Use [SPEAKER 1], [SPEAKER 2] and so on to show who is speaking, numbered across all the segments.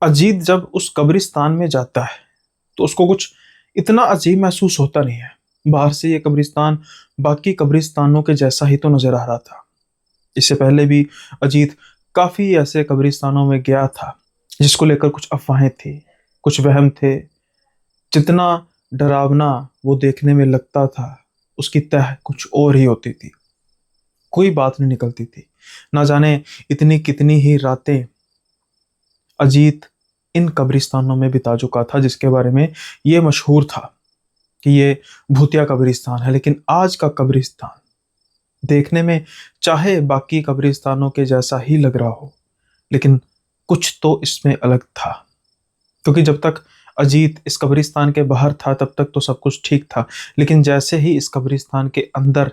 [SPEAKER 1] अजीत जब उस कब्रिस्तान में जाता है तो उसको कुछ इतना अजीब महसूस होता नहीं है। बाहर से ये कब्रिस्तान बाकी कब्रिस्तानों के जैसा ही तो नजर आ रहा था। इससे पहले भी अजीत काफी ऐसे कब्रिस्तानों में गया था जिसको लेकर कुछ अफवाहें थी, कुछ वहम थे। जितना डरावना वो देखने में लगता था, उसकी तह कुछ और ही होती थी। कोई बात नहीं निकलती थी। ना जाने इतनी कितनी ही रातें अजीत इन कब्रिस्तानों में बिता चुका था जिसके बारे में ये मशहूर था कि ये भूतिया कब्रिस्तान है। लेकिन आज का कब्रिस्तान देखने में चाहे बाकी कब्रिस्तानों के जैसा ही लग रहा हो, लेकिन कुछ तो इसमें अलग था। क्योंकि जब तक अजीत इस कब्रिस्तान के बाहर था तब तक तो सब कुछ ठीक था, लेकिन जैसे ही इस कब्रिस्तान के अंदर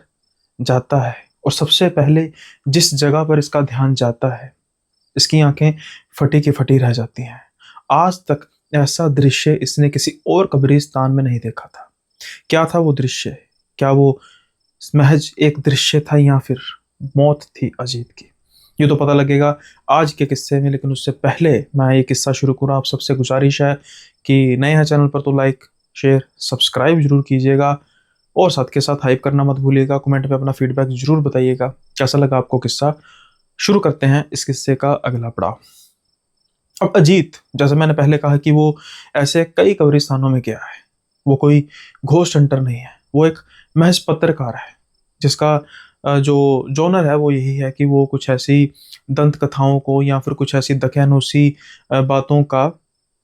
[SPEAKER 1] जाता है और सबसे पहले जिस जगह पर इसका ध्यान जाता है, इसकी आंखें फटी की फटी रह जाती हैं। आज तक ऐसा दृश्य इसने किसी और कब्रिस्तान में नहीं देखा था। क्या था वो दृश्य? क्या वो महज एक दृश्य था या फिर मौत थी अजीत की? ये तो पता लगेगा आज के किस्से में, लेकिन उससे पहले मैं ये किस्सा शुरू करूँ, आप सबसे गुजारिश है कि नए हैं चैनल पर तो लाइक शेयर सब्सक्राइब जरूर कीजिएगा और साथ के साथ हाइप करना मत भूलिएगा। कमेंट में अपना फीडबैक जरूर बताइएगा कैसा लगा आपको किस्सा। शुरू करते हैं इस किस्से का अगला पड़ाव। अब अजीत, जैसे मैंने पहले कहा कि वो ऐसे कई कब्रिस्तानों में गया है। वो कोई घोस्ट हंटर नहीं है, वो एक महज पत्रकार है जिसका जो जॉनर है वो यही है कि वो कुछ ऐसी दंत कथाओं को या फिर कुछ ऐसी दकियानूसी बातों का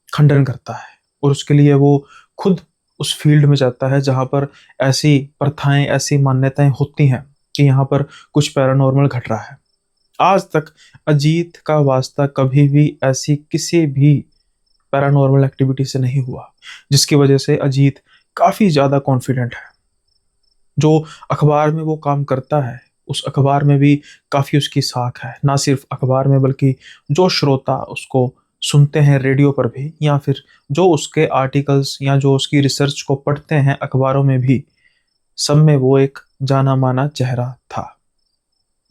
[SPEAKER 1] खंडन करता है। और उसके लिए वो खुद उस फील्ड में जाता है जहाँ पर ऐसी प्रथाएं, ऐसी मान्यताएं होती हैं कि यहाँ पर कुछ पैरानॉर्मल घट रहा है। आज तक अजीत का वास्ता कभी भी ऐसी किसी भी पैरानॉर्मल एक्टिविटी से नहीं हुआ, जिसकी वजह से अजीत काफी ज्यादा कॉन्फिडेंट है। जो अखबार में वो काम करता है उस अखबार में भी काफी उसकी साख है। ना सिर्फ अखबार में बल्कि जो श्रोता उसको सुनते हैं रेडियो पर भी, या फिर जो उसके आर्टिकल्स या जो उसकी रिसर्च को पढ़ते हैं अखबारों में भी, सब में वो एक जाना माना चेहरा था।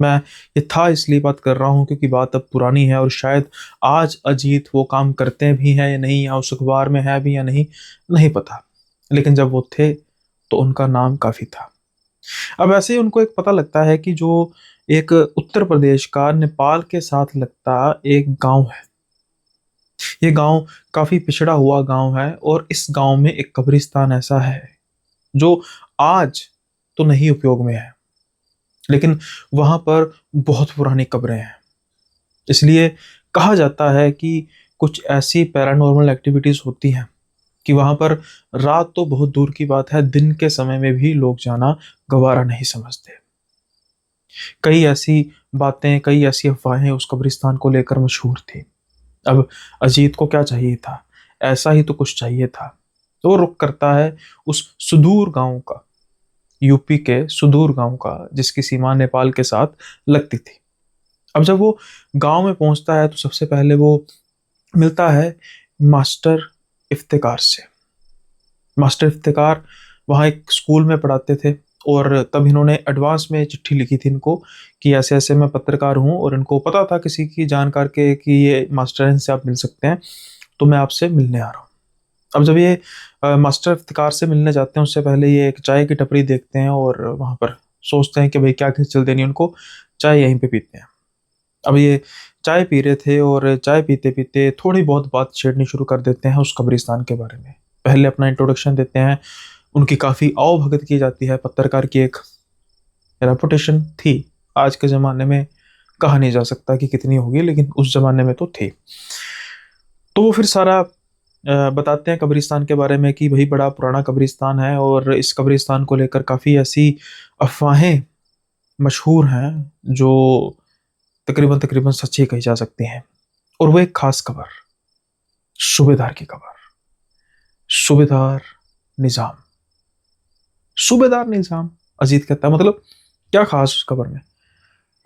[SPEAKER 1] मैं ये था इसलिए बात कर रहा हूँ क्योंकि बात अब पुरानी है और शायद आज अजीत वो काम करते भी हैं या नहीं, या उस अखबार में है भी या नहीं, नहीं पता। लेकिन जब वो थे तो उनका नाम काफी था। अब ऐसे ही उनको एक पता लगता है कि जो एक उत्तर प्रदेश का नेपाल के साथ लगता एक गांव है, ये गांव काफी पिछड़ा हुआ गांव है और इस गांव में एक कब्रिस्तान ऐसा है जो आज तो नहीं उपयोग में है, लेकिन वहां पर बहुत पुरानी कब्रें हैं। इसलिए कहा जाता है कि कुछ ऐसी पैरानॉर्मल एक्टिविटीज होती हैं कि वहां पर रात तो बहुत दूर की बात है, दिन के समय में भी लोग जाना गवारा नहीं समझते। कई ऐसी बातें, कई ऐसी अफवाहें उस कब्रिस्तान को लेकर मशहूर थी। अब अजीत को क्या चाहिए था? ऐसा ही तो कुछ चाहिए था। तो वो रुख करता है उस सुदूर गांव का, यूपी के सुदूर गांव का, जिसकी सीमा नेपाल के साथ लगती थी। अब जब वो गांव में पहुंचता है तो सबसे पहले वो मिलता है मास्टर इफ्तिकार से। मास्टर इफ्तिकार वहाँ एक स्कूल में पढ़ाते थे और तब इन्होंने एडवांस में चिट्ठी लिखी थी इनको कि ऐसे ऐसे मैं पत्रकार हूँ, और इनको पता था किसी की जानकार के कि ये मास्टर इनसे आप मिल सकते हैं, तो मैं आपसे मिलने आ रहा हूँ। अब जब ये मास्टर इफ्तिकार से मिलने जाते हैं उससे पहले ये एक चाय की टपरी देखते हैं और वहाँ पर सोचते हैं कि भाई क्या खिचल देनी उनको, चाय यहीं पे पीते हैं। अब ये चाय पी रहे थे और चाय पीते पीते थोड़ी बहुत बात छेड़नी शुरू कर देते हैं उस कब्रिस्तान के बारे में। पहले अपना इंट्रोडक्शन देते हैं, उनकी काफ़ी आवभगत की जाती है। पत्रकार की एक रेपुटेशन थी, आज के ज़माने में कहा नहीं जा सकता कि कितनी होगी, लेकिन उस ज़माने में तो थी। तो वो फिर सारा बताते हैं कब्रिस्तान के बारे में कि भाई बड़ा पुराना कब्रिस्तान है और इस कब्रिस्तान को लेकर काफ़ी ऐसी अफवाहें मशहूर हैं जो तकरीबन तकरीबन सच्ची कही जा सकती हैं। और वो एक खास खबर, सूबेदार की खबर, सूबेदार निजाम। सूबेदार निजाम, अजीत कहता है, मतलब क्या खास उस खबर में?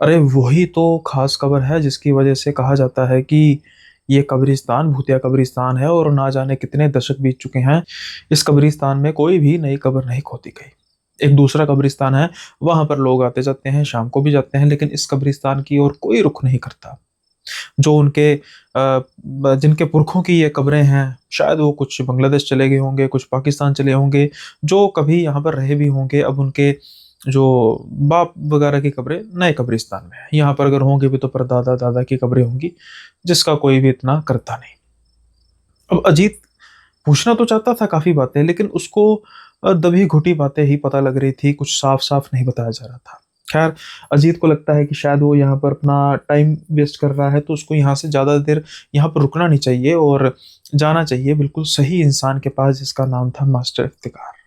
[SPEAKER 1] अरे वही तो खास खबर है जिसकी वजह से कहा जाता है कि ये कब्रिस्तान भूतिया कब्रिस्तान है और ना जाने कितने दशक बीत चुके हैं, इस कब्रिस्तान में कोई भी नई कब्र नहीं खोदी गई। एक दूसरा कब्रिस्तान है, वहां पर लोग आते जाते हैं, शाम को भी जाते हैं, लेकिन इस कब्रिस्तान की ओर कोई रुख नहीं करता। जो उनके जिनके पुरखों की ये कब्रें हैं, शायद वो कुछ बांग्लादेश चले गए होंगे, कुछ पाकिस्तान चले होंगे, जो कभी यहाँ पर रहे भी होंगे। अब उनके जो बाप वगैरह की कब्रें नए कब्रिस्तान में हैं। यहाँ पर अगर होंगे भी तो परदादा दादा की कब्रें होंगी, जिसका कोई भी इतना करता नहीं। अब अजीत पूछना तो चाहता था काफ़ी बातें, लेकिन उसको दबी घुटी बातें ही पता लग रही थी, कुछ साफ-साफ नहीं बताया जा रहा था। खैर, अजीत को लगता है कि शायद वो यहाँ पर अपना टाइम वेस्ट कर रहा है, तो उसको यहाँ से ज़्यादा देर यहाँ पर रुकना नहीं चाहिए और जाना चाहिए बिल्कुल सही इंसान के पास, जिसका नाम था मास्टर इफ्तिकार।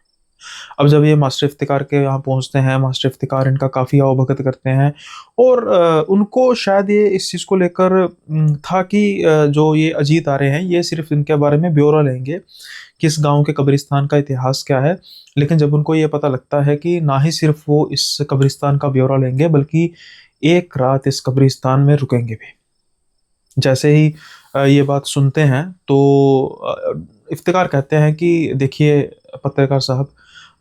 [SPEAKER 1] अब जब ये मास्टर इफ्तिकार के यहाँ पहुँचते हैं, मास्टर इफ्तिकार इनका काफ़ी आवभगत करते हैं और उनको शायद ये इस चीज़ को लेकर था कि जो ये अजीत आ रहे हैं, ये सिर्फ़ इनके बारे में ब्यौरा लेंगे कि इस गाँव के कब्रिस्तान का इतिहास क्या है। लेकिन जब उनको ये पता लगता है कि ना ही सिर्फ़ वो इस कब्रिस्तान का ब्यौरा लेंगे, बल्कि एक रात इस कब्रिस्तान में रुकेंगे भी। जैसे ही ये बात सुनते हैं तो इफ्तिकार कहते हैं कि देखिए पत्रकार साहब,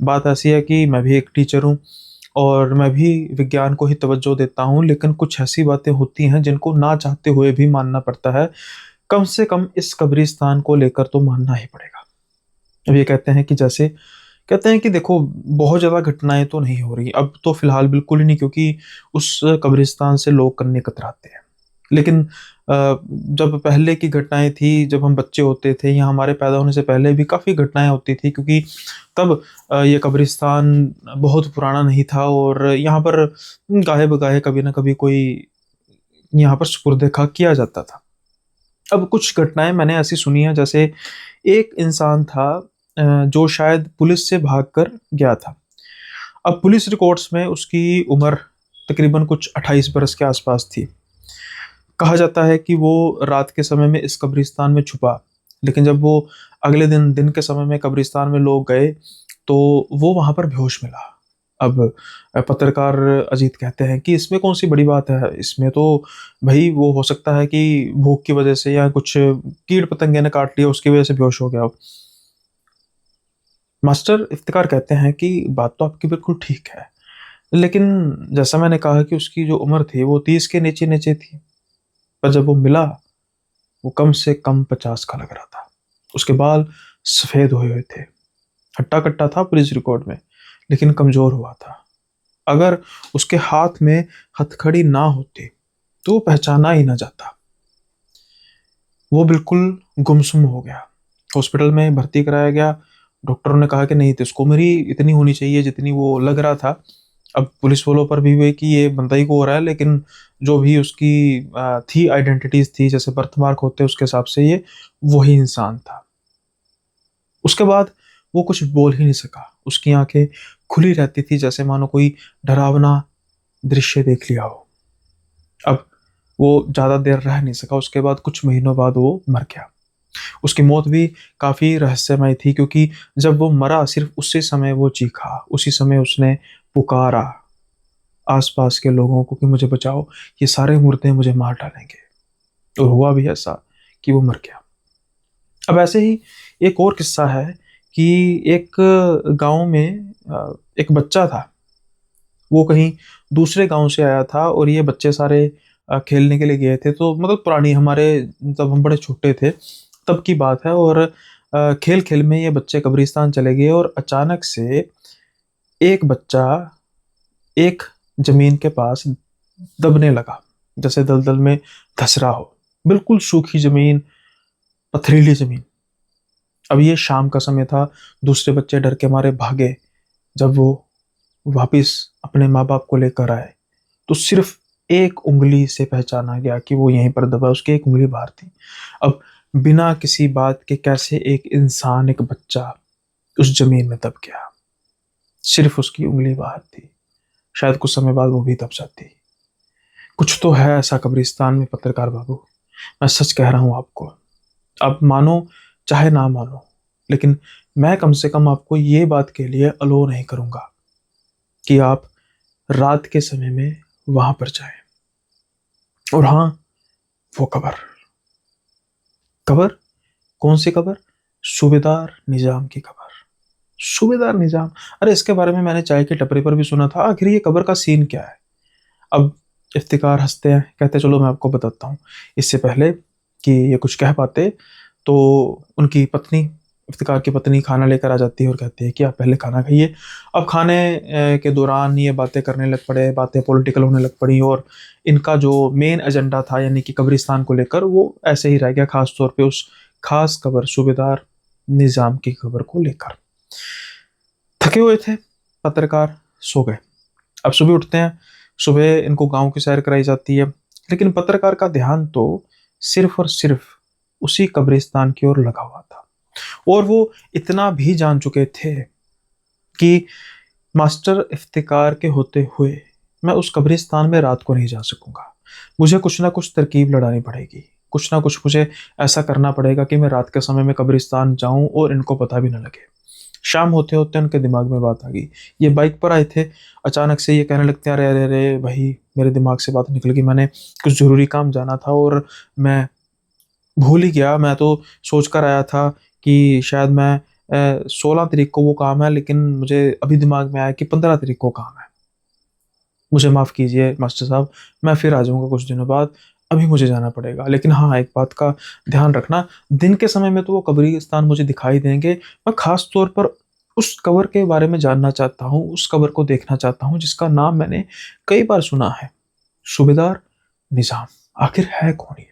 [SPEAKER 1] बात ऐसी है कि मैं भी एक टीचर हूँ और मैं भी विज्ञान को ही तवज्जो देता हूँ, लेकिन कुछ ऐसी बातें होती हैं जिनको ना चाहते हुए भी मानना पड़ता है। कम से कम इस कब्रिस्तान को लेकर तो मानना ही पड़ेगा। अब ये कहते हैं कि जैसे कहते हैं कि देखो, बहुत ज़्यादा घटनाएँ तो नहीं हो रही, अब तो फ़िलहाल बिल्कुल ही नहीं, क्योंकि उस कब्रिस्तान से लोग कन्ने कतराते हैं। लेकिन जब पहले की घटनाएँ थी, जब हम बच्चे होते थे या हमारे पैदा होने से पहले भी काफ़ी घटनाएँ होती थी, क्योंकि तब ये कब्रिस्तान बहुत पुराना नहीं था और यहाँ पर गाहे-बगाहे कभी न कभी कोई यहाँ पर सुपुर्द-ए-खाक किया जाता था। अब कुछ घटनाएँ मैंने ऐसी सुनी हैं, जैसे एक इंसान था जो शायद पुलिस से भागकर गया था। अब पुलिस रिकॉर्ड्स में उसकी उम्र तकरीबन कुछ 28 बरस के आसपास थी। कहा जाता है कि वो रात के समय में इस कब्रिस्तान में छुपा, लेकिन जब वो अगले दिन दिन के समय में कब्रिस्तान में लोग गए, तो वो वहाँ पर बेहोश मिला। अब पत्रकार अजीत कहते हैं कि इसमें कौन-सी बड़ी बात है? इसमें तो भई वो हो सकता है कि भूख की वजह से या कुछ कीट-पतंगे ने काट लिया, उसकी वजह से बेहोश हो गया हो। मास्टर इफ्तिकार कहते हैं कि बात तो आपकी बिल्कुल ठीक है, लेकिन जैसा मैंने कहा कि उसकी जो उम्र थी वो 30 के नीचे-नीचे थी, पर जब वो मिला, वो कम से कम 50 का लग रहा था। उसके बाल सफ़ेद हुए हुए थे, हट्टा-कट्टा था पुलिस रिकॉर्ड में, लेकिन कमज़ोर हुआ था। अगर उसके हाथ में हथकड़ी ना होती, तो वो पहचाना ही ना जाता। वो बिल्कुल गुमसुम हो गया। हॉस्पिटल में भर्ती कराया गया। डॉक्टरों ने कहा कि नहीं, तो इसको उम्र ही इतनी होनी चाहिए जितनी वो लग रहा था। अब पुलिस वालों पर भी हुए कि ये बंदा ही को हो रहा है, लेकिन जो भी उसकी थी आइडेंटिटीज़ थी, जैसे बर्थमार्क होते हैं, उसके हिसाब से ये वही इंसान था। उसके बाद वो कुछ बोल ही नहीं सका। उसकी आँखें खुली रहती थी, जैसे मानो कोई डरावना दृश्य देख लिया हो। अब वो ज़्यादा देर रह नहीं सका, उसके बाद कुछ महीनों बाद वो मर गया। उसकी मौत भी काफ़ी रहस्यमय थी, क्योंकि जब वो मरा सिर्फ़ उसी समय वो चीखा, उसी समय उसने पुकारा आस-पास के लोगों को कि मुझे बचाओ, ये सारे मुर्दे मुझे मार डालेंगे। और हुआ भी ऐसा कि वो मर गया। अब ऐसे ही एक और किस्सा है कि एक गाँव में एक बच्चा था, वो कहीं दूसरे गाँव से आया था और ये बच्चे सारे खेलने के लिए गए थे। तो मतलब पुरानी हमारे जब हम बड़े छोटे थे, तब की बात है और खेल-खेल में ये बच्चे कब्रिस्तान चले गए और अचानक से एक बच्चा एक ज़मीन के पास दबने लगा, जैसे दलदल में धँस रहा हो। बिल्कुल सूखी ज़मीन, पथरीली ज़मीन। अब ये शाम का समय था, दूसरे बच्चे डर के मारे भागे। जब वो वापिस अपने माँ-बाप को लेकर आए, तो सिर्फ़ एक उँगली से पहचाना गया कि वो यहीं पर दबा है, उसकी एक उँगली बाहर थी। अब बिना किसी बात के कैसे एक इंसान, एक बच्चा उस ज़मीन में दब गया? सिर्फ़ उसकी उँगली बाहर थी। शायद कुछ समय बाद वो भी दब जाती। कुछ तो है ऐसा कब्रिस्तान में पत्रकार बाबू, मैं सच कह रहा हूँ आपको। आप मानो चाहे ना मानो, लेकिन मैं कम से कम आपको ये बात के लिए अलो नहीं करूँगा कि आप रात के समय में वहाँ पर जाएँ। और हाँ, वो कब्र, कब्र कौन-सी कब्र? सूबेदार निज़ाम की कब्र। सूबेदार निज़ाम! अरे इसके बारे में मैंने चाय की टपरी पर भी सुना था, आखिर ये कब्र का सीन क्या है? अब इफ्तिकार हंसते हैं, कहते हैं चलो मैं आपको बताता हूँ। इससे पहले कि ये कुछ कह पाते तो उनकी पत्नी, इफ्तिकार की पत्नी खाना लेकर आ जाती है और कहती है कि आप पहले खाना खाइए। अब खाने के दौरान ये बातें करने लग पड़े, बातें पॉलिटिकल होने लग पड़ी, और इनका जो मेन एजेंडा था यानी कि कब्रिस्तान को लेकर वो ऐसे ही रह गया, खास तौर पे उस खास कब्र सूबेदार निज़ाम की कब्र को लेकर। थके हुए थे पत्रकार, सो गए। अब सुबह उठते हैं, सुबह इनको गांव की सैर कराई जाती है, लेकिन पत्रकार का ध्यान तो सिर्फ और सिर्फ उसी कब्रिस्तान की ओर लगा हुआ था। और वो इतना भी जान चुके थे कि मास्टर इफ्तिकार के होते हुए मैं उस कब्रिस्तान में रात को नहीं जा सकूंगा। मुझे कुछ ना कुछ तरकीब लड़ानी पड़ेगी, कुछ ना कुछ मुझे ऐसा करना पड़ेगा कि मैं रात के समय में कब्रिस्तान जाऊं और इनको पता भी ना लगे। शाम होते होते उनके दिमाग में बात आ गई। ये बाइक पर आए थे, अचानक से ये कहने लगते हैं, अरे अरे अरे भाई, मेरे दिमाग से बात निकल गई, मैंने कुछ ज़रूरी काम जाना था और मैं भूल ही गया। मैं तो सोच कर आया था कि शायद मैं 16 तारीख को वो काम है, लेकिन मुझे अभी दिमाग में आया कि 15 तारीख को काम है। मुझे माफ़ कीजिए मास्टर साहब, मैं फिर आ जाऊँगा कुछ दिनों बाद, अभी मुझे जाना पड़ेगा। लेकिन हाँ, एक बात का ध्यान रखना, दिन के समय में तो वो कब्रिस्तान मुझे दिखाई देंगे, मैं ख़ास तौर पर उस कब्र के बारे में जानना चाहता हूँ, उस कब्र को देखना चाहता हूँ जिसका नाम मैंने कई बार सुना है, सूबेदार निज़ाम। आखिर है कौन ये?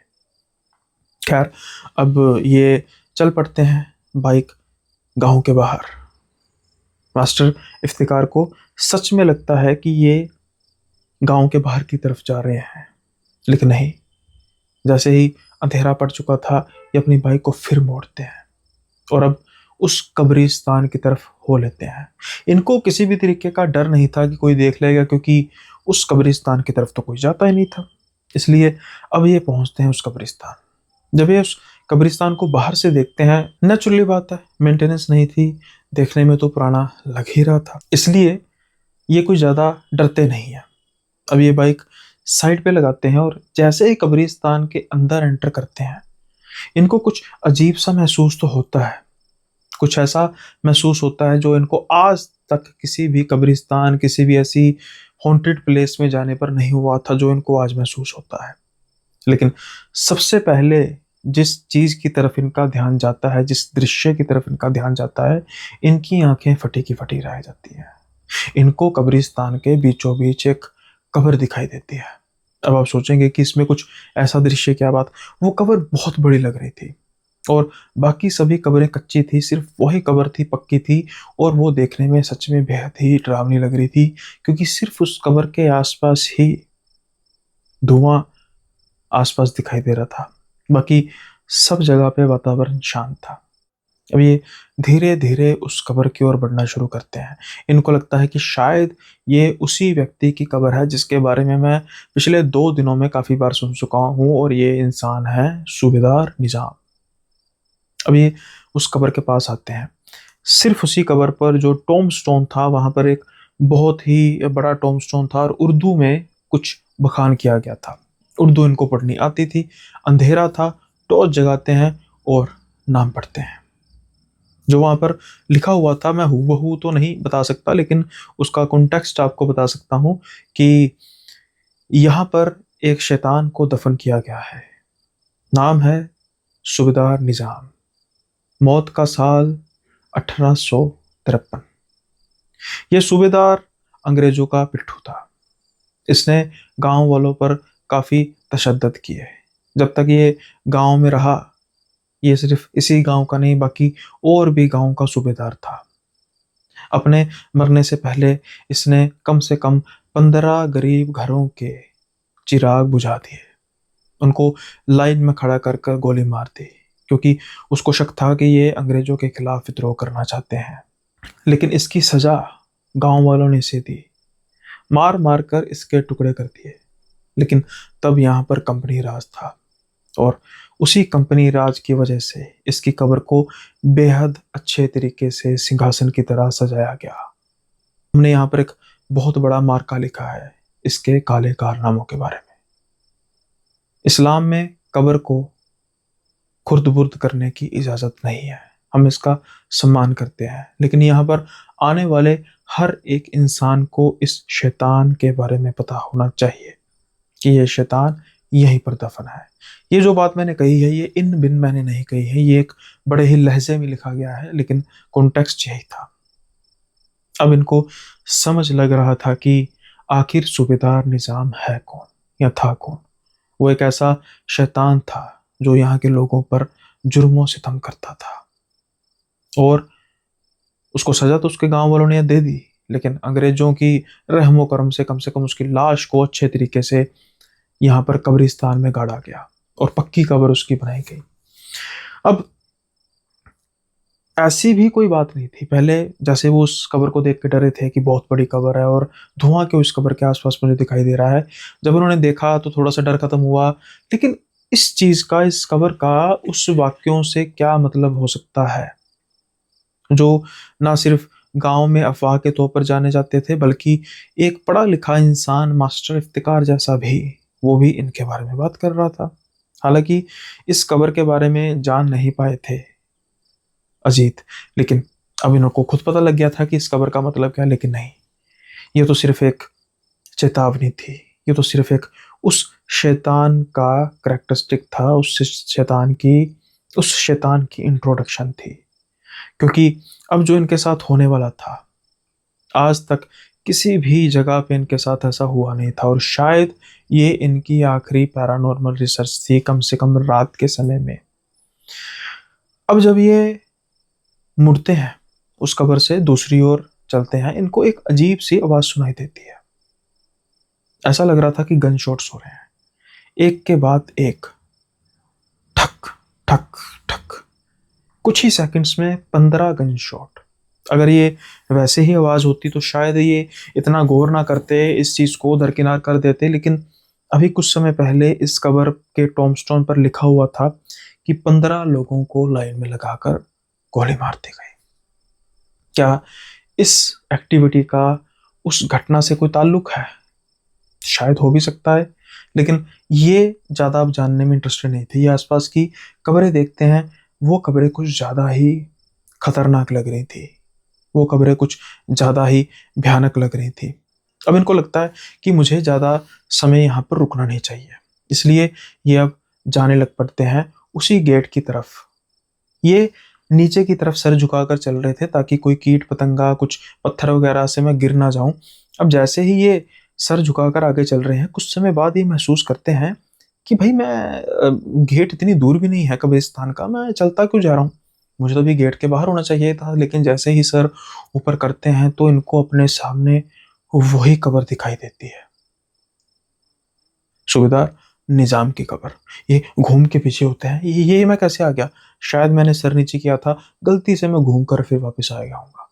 [SPEAKER 1] खैर, अब ये चल पड़ते हैं बाइक गाँव के बाहर। मास्टर इफ्तिकार को सच में लगता है कि ये गाँव के बाहर की तरफ जा रहे हैं, लेकिन नहीं। जैसे ही अंधेरा पड़ चुका था, ये अपनी बाइक को फिर मोड़ते हैं और अब उस कब्रिस्तान की तरफ हो लेते हैं। इनको किसी भी तरीके का डर नहीं था कि कोई देख लेगा, क्योंकि उस कब्रिस्तान की तरफ तो कोई जाता ही नहीं था। इसलिए अब ये पहुंचते हैं उस कब्रिस्तान। जब ये उस कब्रिस्तान को बाहर से देखते हैं, नेचुरली बात है, मेंटेनेंस नहीं थी, देखने में तो पुराना लग ही रहा था, इसलिए ये कोई ज़्यादा डरते नहीं है। अब ये बाइक साइड पे लगाते हैं और जैसे ही कब्रिस्तान के अंदर एंटर करते हैं, इनको कुछ अजीब सा महसूस तो होता है। कुछ ऐसा महसूस होता है जो इनको आज तक किसी भी कब्रिस्तान, किसी भी ऐसी हॉन्टेड प्लेस में जाने पर नहीं हुआ था जो इनको आज महसूस होता है। लेकिन सबसे पहले जिस चीज की तरफ इनका ध्यान जाता है, जिस दृश्य की तरफ इनका ध्यान जाता है, इनकी आंखें फटी की फटी रह जाती हैं। इनको कब्रिस्तान के बीचों बीच एक कब्र दिखाई देती है। अब आप सोचेंगे कि इसमें कुछ ऐसा दृश्य, क्या बात। वो कब्र बहुत बड़ी लग रही थी और बाकी सभी कब्रें कच्ची थी, सिर्फ वही कब्र थी पक्की थी, और वो देखने में सच में बेहद ही डरावनी लग रही थी, क्योंकि सिर्फ उस कब्र के आसपास ही धुआं आसपास दिखाई दे रहा था। बाकी सब जगह पे वातावरण शांत था। अब ये धीरे धीरे उस कब्र की ओर बढ़ना शुरू करते हैं। इनको लगता है कि शायद ये उसी व्यक्ति की कब्र है जिसके बारे में मैं पिछले 2 दिनों में काफ़ी बार सुन चुका हूँ, और ये इंसान है सूबेदार निज़ाम। अब ये उस कब्र के पास आते हैं। सिर्फ उसी कब्र पर जो टॉम स्टोन था, वहाँ पर एक बहुत ही बड़ा टॉम स्टोन था और उर्दू में कुछ बखान किया गया था। उर्दू इनको पढ़नी आती थी। अंधेरा था, टॉर्च जगाते हैं और नाम पढ़ते हैं। जो वहाँ पर लिखा हुआ था मैं हूबहू तो नहीं बता सकता, लेकिन उसका कॉन्टेक्स्ट आपको बता सकता हूँ कि यहाँ पर एक शैतान को दफन किया गया है। नाम है सूबेदार निज़ाम। मौत का साल 1853। यह सूबेदार अंग्रेजों का पिट्ठू था। इसने गांव वालों पर काफ़ी तशद्दुद किए। जब तक ये गांव में रहा, ये सिर्फ इसी गांव का नहीं, बाकी और भी गांव का सूबेदार था। अपने मरने से पहले इसने कम से कम 15 गरीब घरों के चिराग बुझा दिए, उनको लाइन में खड़ा कर कर गोली मार दी, क्योंकि उसको शक था कि ये अंग्रेजों के खिलाफ विद्रोह करना चाहते हैं। लेकिन इसकी सजा गांव वालों ने इसे दी, मार मार कर इसके टुकड़े कर दिए। लेकिन तब यहाँ पर कंपनी राज था, और उसी कंपनी राज की वजह से इसकी कब्र को बेहद अच्छे तरीके से सिंहासन की तरह सजाया गया। हमने यहाँ पर एक बहुत बड़ा मार्का लिखा है इसके काले कारनामों के बारे में। इस्लाम में कब्र को खुर्द-बुर्द करने की इजाज़त नहीं है, हम इसका सम्मान करते हैं। लेकिन यहाँ पर आने वाले हर एक इंसान को इस शैतान के बारे में पता होना चाहिए। कि ये शैतान यहीं पर दफन है। ये जो बात मैंने कही है ये इन बिन मैंने नहीं कही है, ये एक बड़े ही लहजे में लिखा गया है, लेकिन कॉन्टेक्स्ट यही था। अब इनको समझ लग रहा था कि आखिर सूबेदार निजाम है कौन या था कौन। वो एक ऐसा शैतान था जो यहाँ के लोगों पर जुर्मों सितम करता था, और उसको सजा तो उसके गांव वालों ने दे दी, लेकिन अंग्रेजों की रहमो करम से कम उसकी लाश को अच्छे तरीके से यहाँ पर कब्रिस्तान में गाड़ा गया और पक्की कब्र उसकी बनाई गई। अब ऐसी भी कोई बात नहीं थी पहले, जैसे वो उस कब्र को देख के डरे थे कि बहुत बड़ी कब्र है और धुआं क्यों इस कब्र के आसपास मुझे दिखाई दे रहा है। जब उन्होंने देखा तो थोड़ा सा डर खत्म हुआ, लेकिन इस चीज का, इस कब्र का उस वाक्यों से क्या मतलब हो सकता है जो ना सिर्फ गांव में अफवाह के तौर पर जाने जाते थे, बल्कि एक पढ़ा लिखा इंसान मास्टर इफ्तिकार जैसा भी, वो भी इनके बारे में बात कर रहा था। हालांकि इस कब्र के बारे में जान नहीं पाए थे अजीत, लेकिन अब इनको खुद पता लग गया था कि इस कब्र का मतलब क्या है। लेकिन नहीं, ये तो सिर्फ एक चेतावनी थी, ये तो सिर्फ एक उस शैतान का करेक्टरिस्टिक था, उस शैतान की इंट्रोडक्शन थी। क्योंकि अब जो इनके साथ होने वाला था, आज तक किसी भी जगह पे इनके साथ ऐसा हुआ नहीं था, और शायद ये इनकी आखिरी पैरानॉर्मल रिसर्च थी, कम से कम रात के समय में। अब जब ये मुड़ते हैं उस कब्र से दूसरी ओर चलते हैं, इनको एक अजीब सी आवाज सुनाई देती है। ऐसा लग रहा था कि गन शॉट्स हो रहे हैं, एक के बाद एक, ठक ठक ठक। कुछ ही सेकंड्स में 15 गन शॉट। अगर ये वैसे ही आवाज होती तो शायद ये इतना गौर ना करते, इस चीज को दरकिनार कर देते, लेकिन अभी कुछ समय पहले इस कब्र के टॉम्बस्टोन पर लिखा हुआ था कि 15 लोगों को लाइन में लगाकर गोली मार दी गई। क्या इस एक्टिविटी का उस घटना से कोई ताल्लुक है? शायद हो भी सकता है, लेकिन ये ज्यादा अब जानने में इंटरेस्टेड नहीं थे। ये आसपास की कब्रें देखते हैं, वो कब्रें कुछ ज्यादा ही खतरनाक लग रही थी, वो कब्रें कुछ ज्यादा ही भयानक लग रही थी। अब इनको लगता है कि मुझे ज्यादा समय यहाँ पर रुकना नहीं चाहिए, इसलिए ये अब जाने लग पड़ते हैं उसी गेट की तरफ। ये नीचे की तरफ सर झुकाकर चल रहे थे ताकि कोई कीट पतंगा, कुछ पत्थर वगैरह से मैं गिर ना जाऊं। अब जैसे ही ये सर झुकाकर आगे चल रहे हैं, कुछ समय बाद ये महसूस करते हैं कि भाई गेट इतनी दूर भी नहीं है कब्रिस्तान का, मैं चलता क्यों जा रहा हूँ, मुझे तो अभी गेट के बाहर होना चाहिए था। लेकिन जैसे ही सर ऊपर करते हैं तो इनको अपने सामने वही कब्र दिखाई देती है, सूबेदार निजाम की कब्र। ये घूम के पीछे होते हैं, ये मैं कैसे आ गया, शायद मैंने सर नीचे किया था, गलती से मैं घूम कर फिर वापस आ गया हूँगा।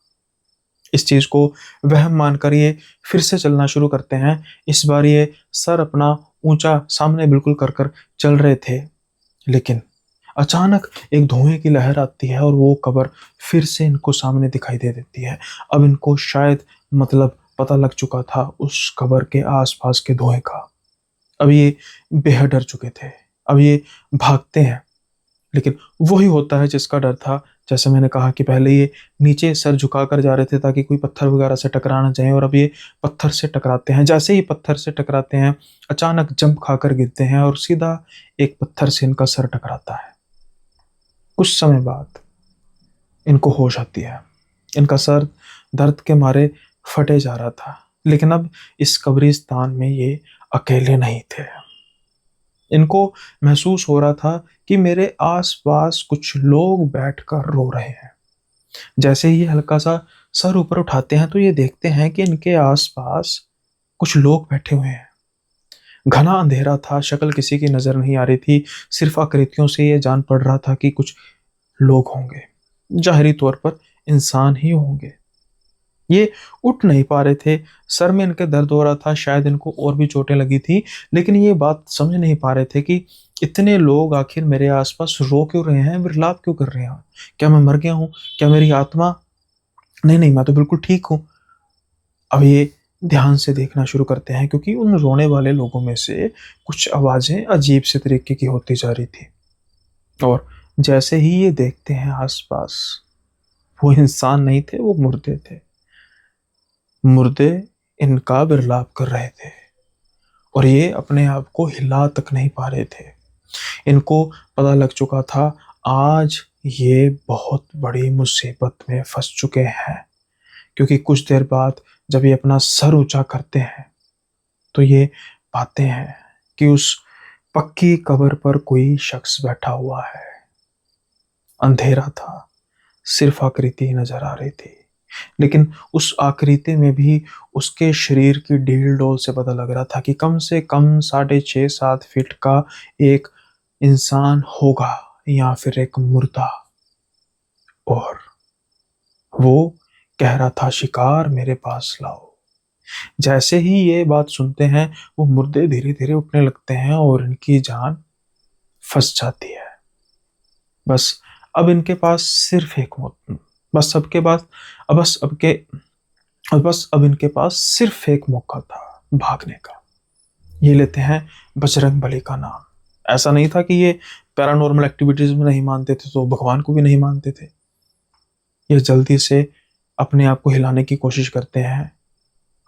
[SPEAKER 1] इस चीज को वहम मानकर ये फिर से चलना शुरू करते हैं। इस बार ये सर अपना ऊंचा सामने बिल्कुल कर कर चल रहे थे, लेकिन अचानक एक धुएं की लहर आती है और वो कब्र फिर से इनको सामने दिखाई दे देती है। अब इनको शायद मतलब पता लग चुका था उस कब्र के आसपास के धुएं का। अब ये बेहद डर चुके थे, अब ये भागते हैं, लेकिन वही होता है जिसका डर था। जैसे मैंने कहा कि पहले ये नीचे सर झुकाकर जा रहे थे ताकि कोई पत्थर वगैरह से टकरा ना जाए, और अब ये पत्थर से टकराते हैं। जैसे ही पत्थर से टकराते हैं, अचानक जंप खाकर गिरते हैं और सीधा एक पत्थर से इनका सर टकराता है। कुछ समय बाद इनको होश आती है। इनका सर दर्द के मारे फटे जा रहा था, लेकिन अब इस कब्रिस्तान में ये अकेले नहीं थे। इनको महसूस हो रहा था कि मेरे आसपास कुछ लोग बैठकर रो रहे हैं। जैसे ही ये हल्का सा सर ऊपर उठाते हैं तो ये देखते हैं कि इनके आसपास कुछ लोग बैठे हुए हैं। घना अंधेरा था, शक्ल किसी की नजर नहीं आ रही थी, सिर्फ आकृतियों से ये जान पड़ रहा था कि कुछ लोग होंगे, जाहिरी तौर पर इंसान ही होंगे। ये उठ नहीं पा रहे थे, सर में इनके दर्द हो रहा था, शायद इनको और भी चोटें लगी थी, लेकिन ये बात समझ नहीं पा रहे थे कि इतने लोग आखिर मेरे आसपास रो क्यों रहे हैं, विरलाप क्यों कर रहे हैं। क्या मैं मर गया हूँ? क्या मेरी आत्मा? नहीं नहीं, मैं तो बिल्कुल ठीक हूँ। अब ये ध्यान से देखना शुरू करते हैं, क्योंकि उन रोने वाले लोगों में से कुछ आवाजें अजीब से तरीके की होती जा रही थी, और जैसे ही ये देखते हैं आसपास, वो इंसान नहीं थे, वो मुर्दे थे। मुर्दे इनका विरलाप कर रहे थे, और ये अपने आप को हिला तक नहीं पा रहे थे। इनको पता लग चुका था आज ये बहुत बड़ी मुसीबत में फंस चुके हैं, क्योंकि कुछ देर बाद जब ये अपना सर ऊंचा करते हैं तो ये पाते हैं कि उस पक्की कब्र पर कोई शख्स बैठा हुआ है। अंधेरा था, सिर्फ आकृति ही नजर आ रही थी, लेकिन उस आकृति में भी उसके शरीर की ढील डोल से पता लग रहा था कि कम से कम 6.5-7 फीट का एक इंसान होगा या फिर एक मुर्दा। और वो कह रहा था, शिकार मेरे पास लाओ। जैसे ही ये बात सुनते हैं वो मुर्दे धीरे धीरे उठने लगते हैं और इनकी जान फंस जाती है। बस अब इनके पास सिर्फ एक मौत, बस सबके पास अब बस अब के बस अब इनके पास सिर्फ एक मौका था भागने का। ये लेते हैं बजरंग बली का नाम। ऐसा नहीं था कि ये पैरानॉर्मल एक्टिविटीज में नहीं मानते थे तो भगवान को भी नहीं मानते थे। ये जल्दी से अपने आप को हिलाने की कोशिश करते हैं,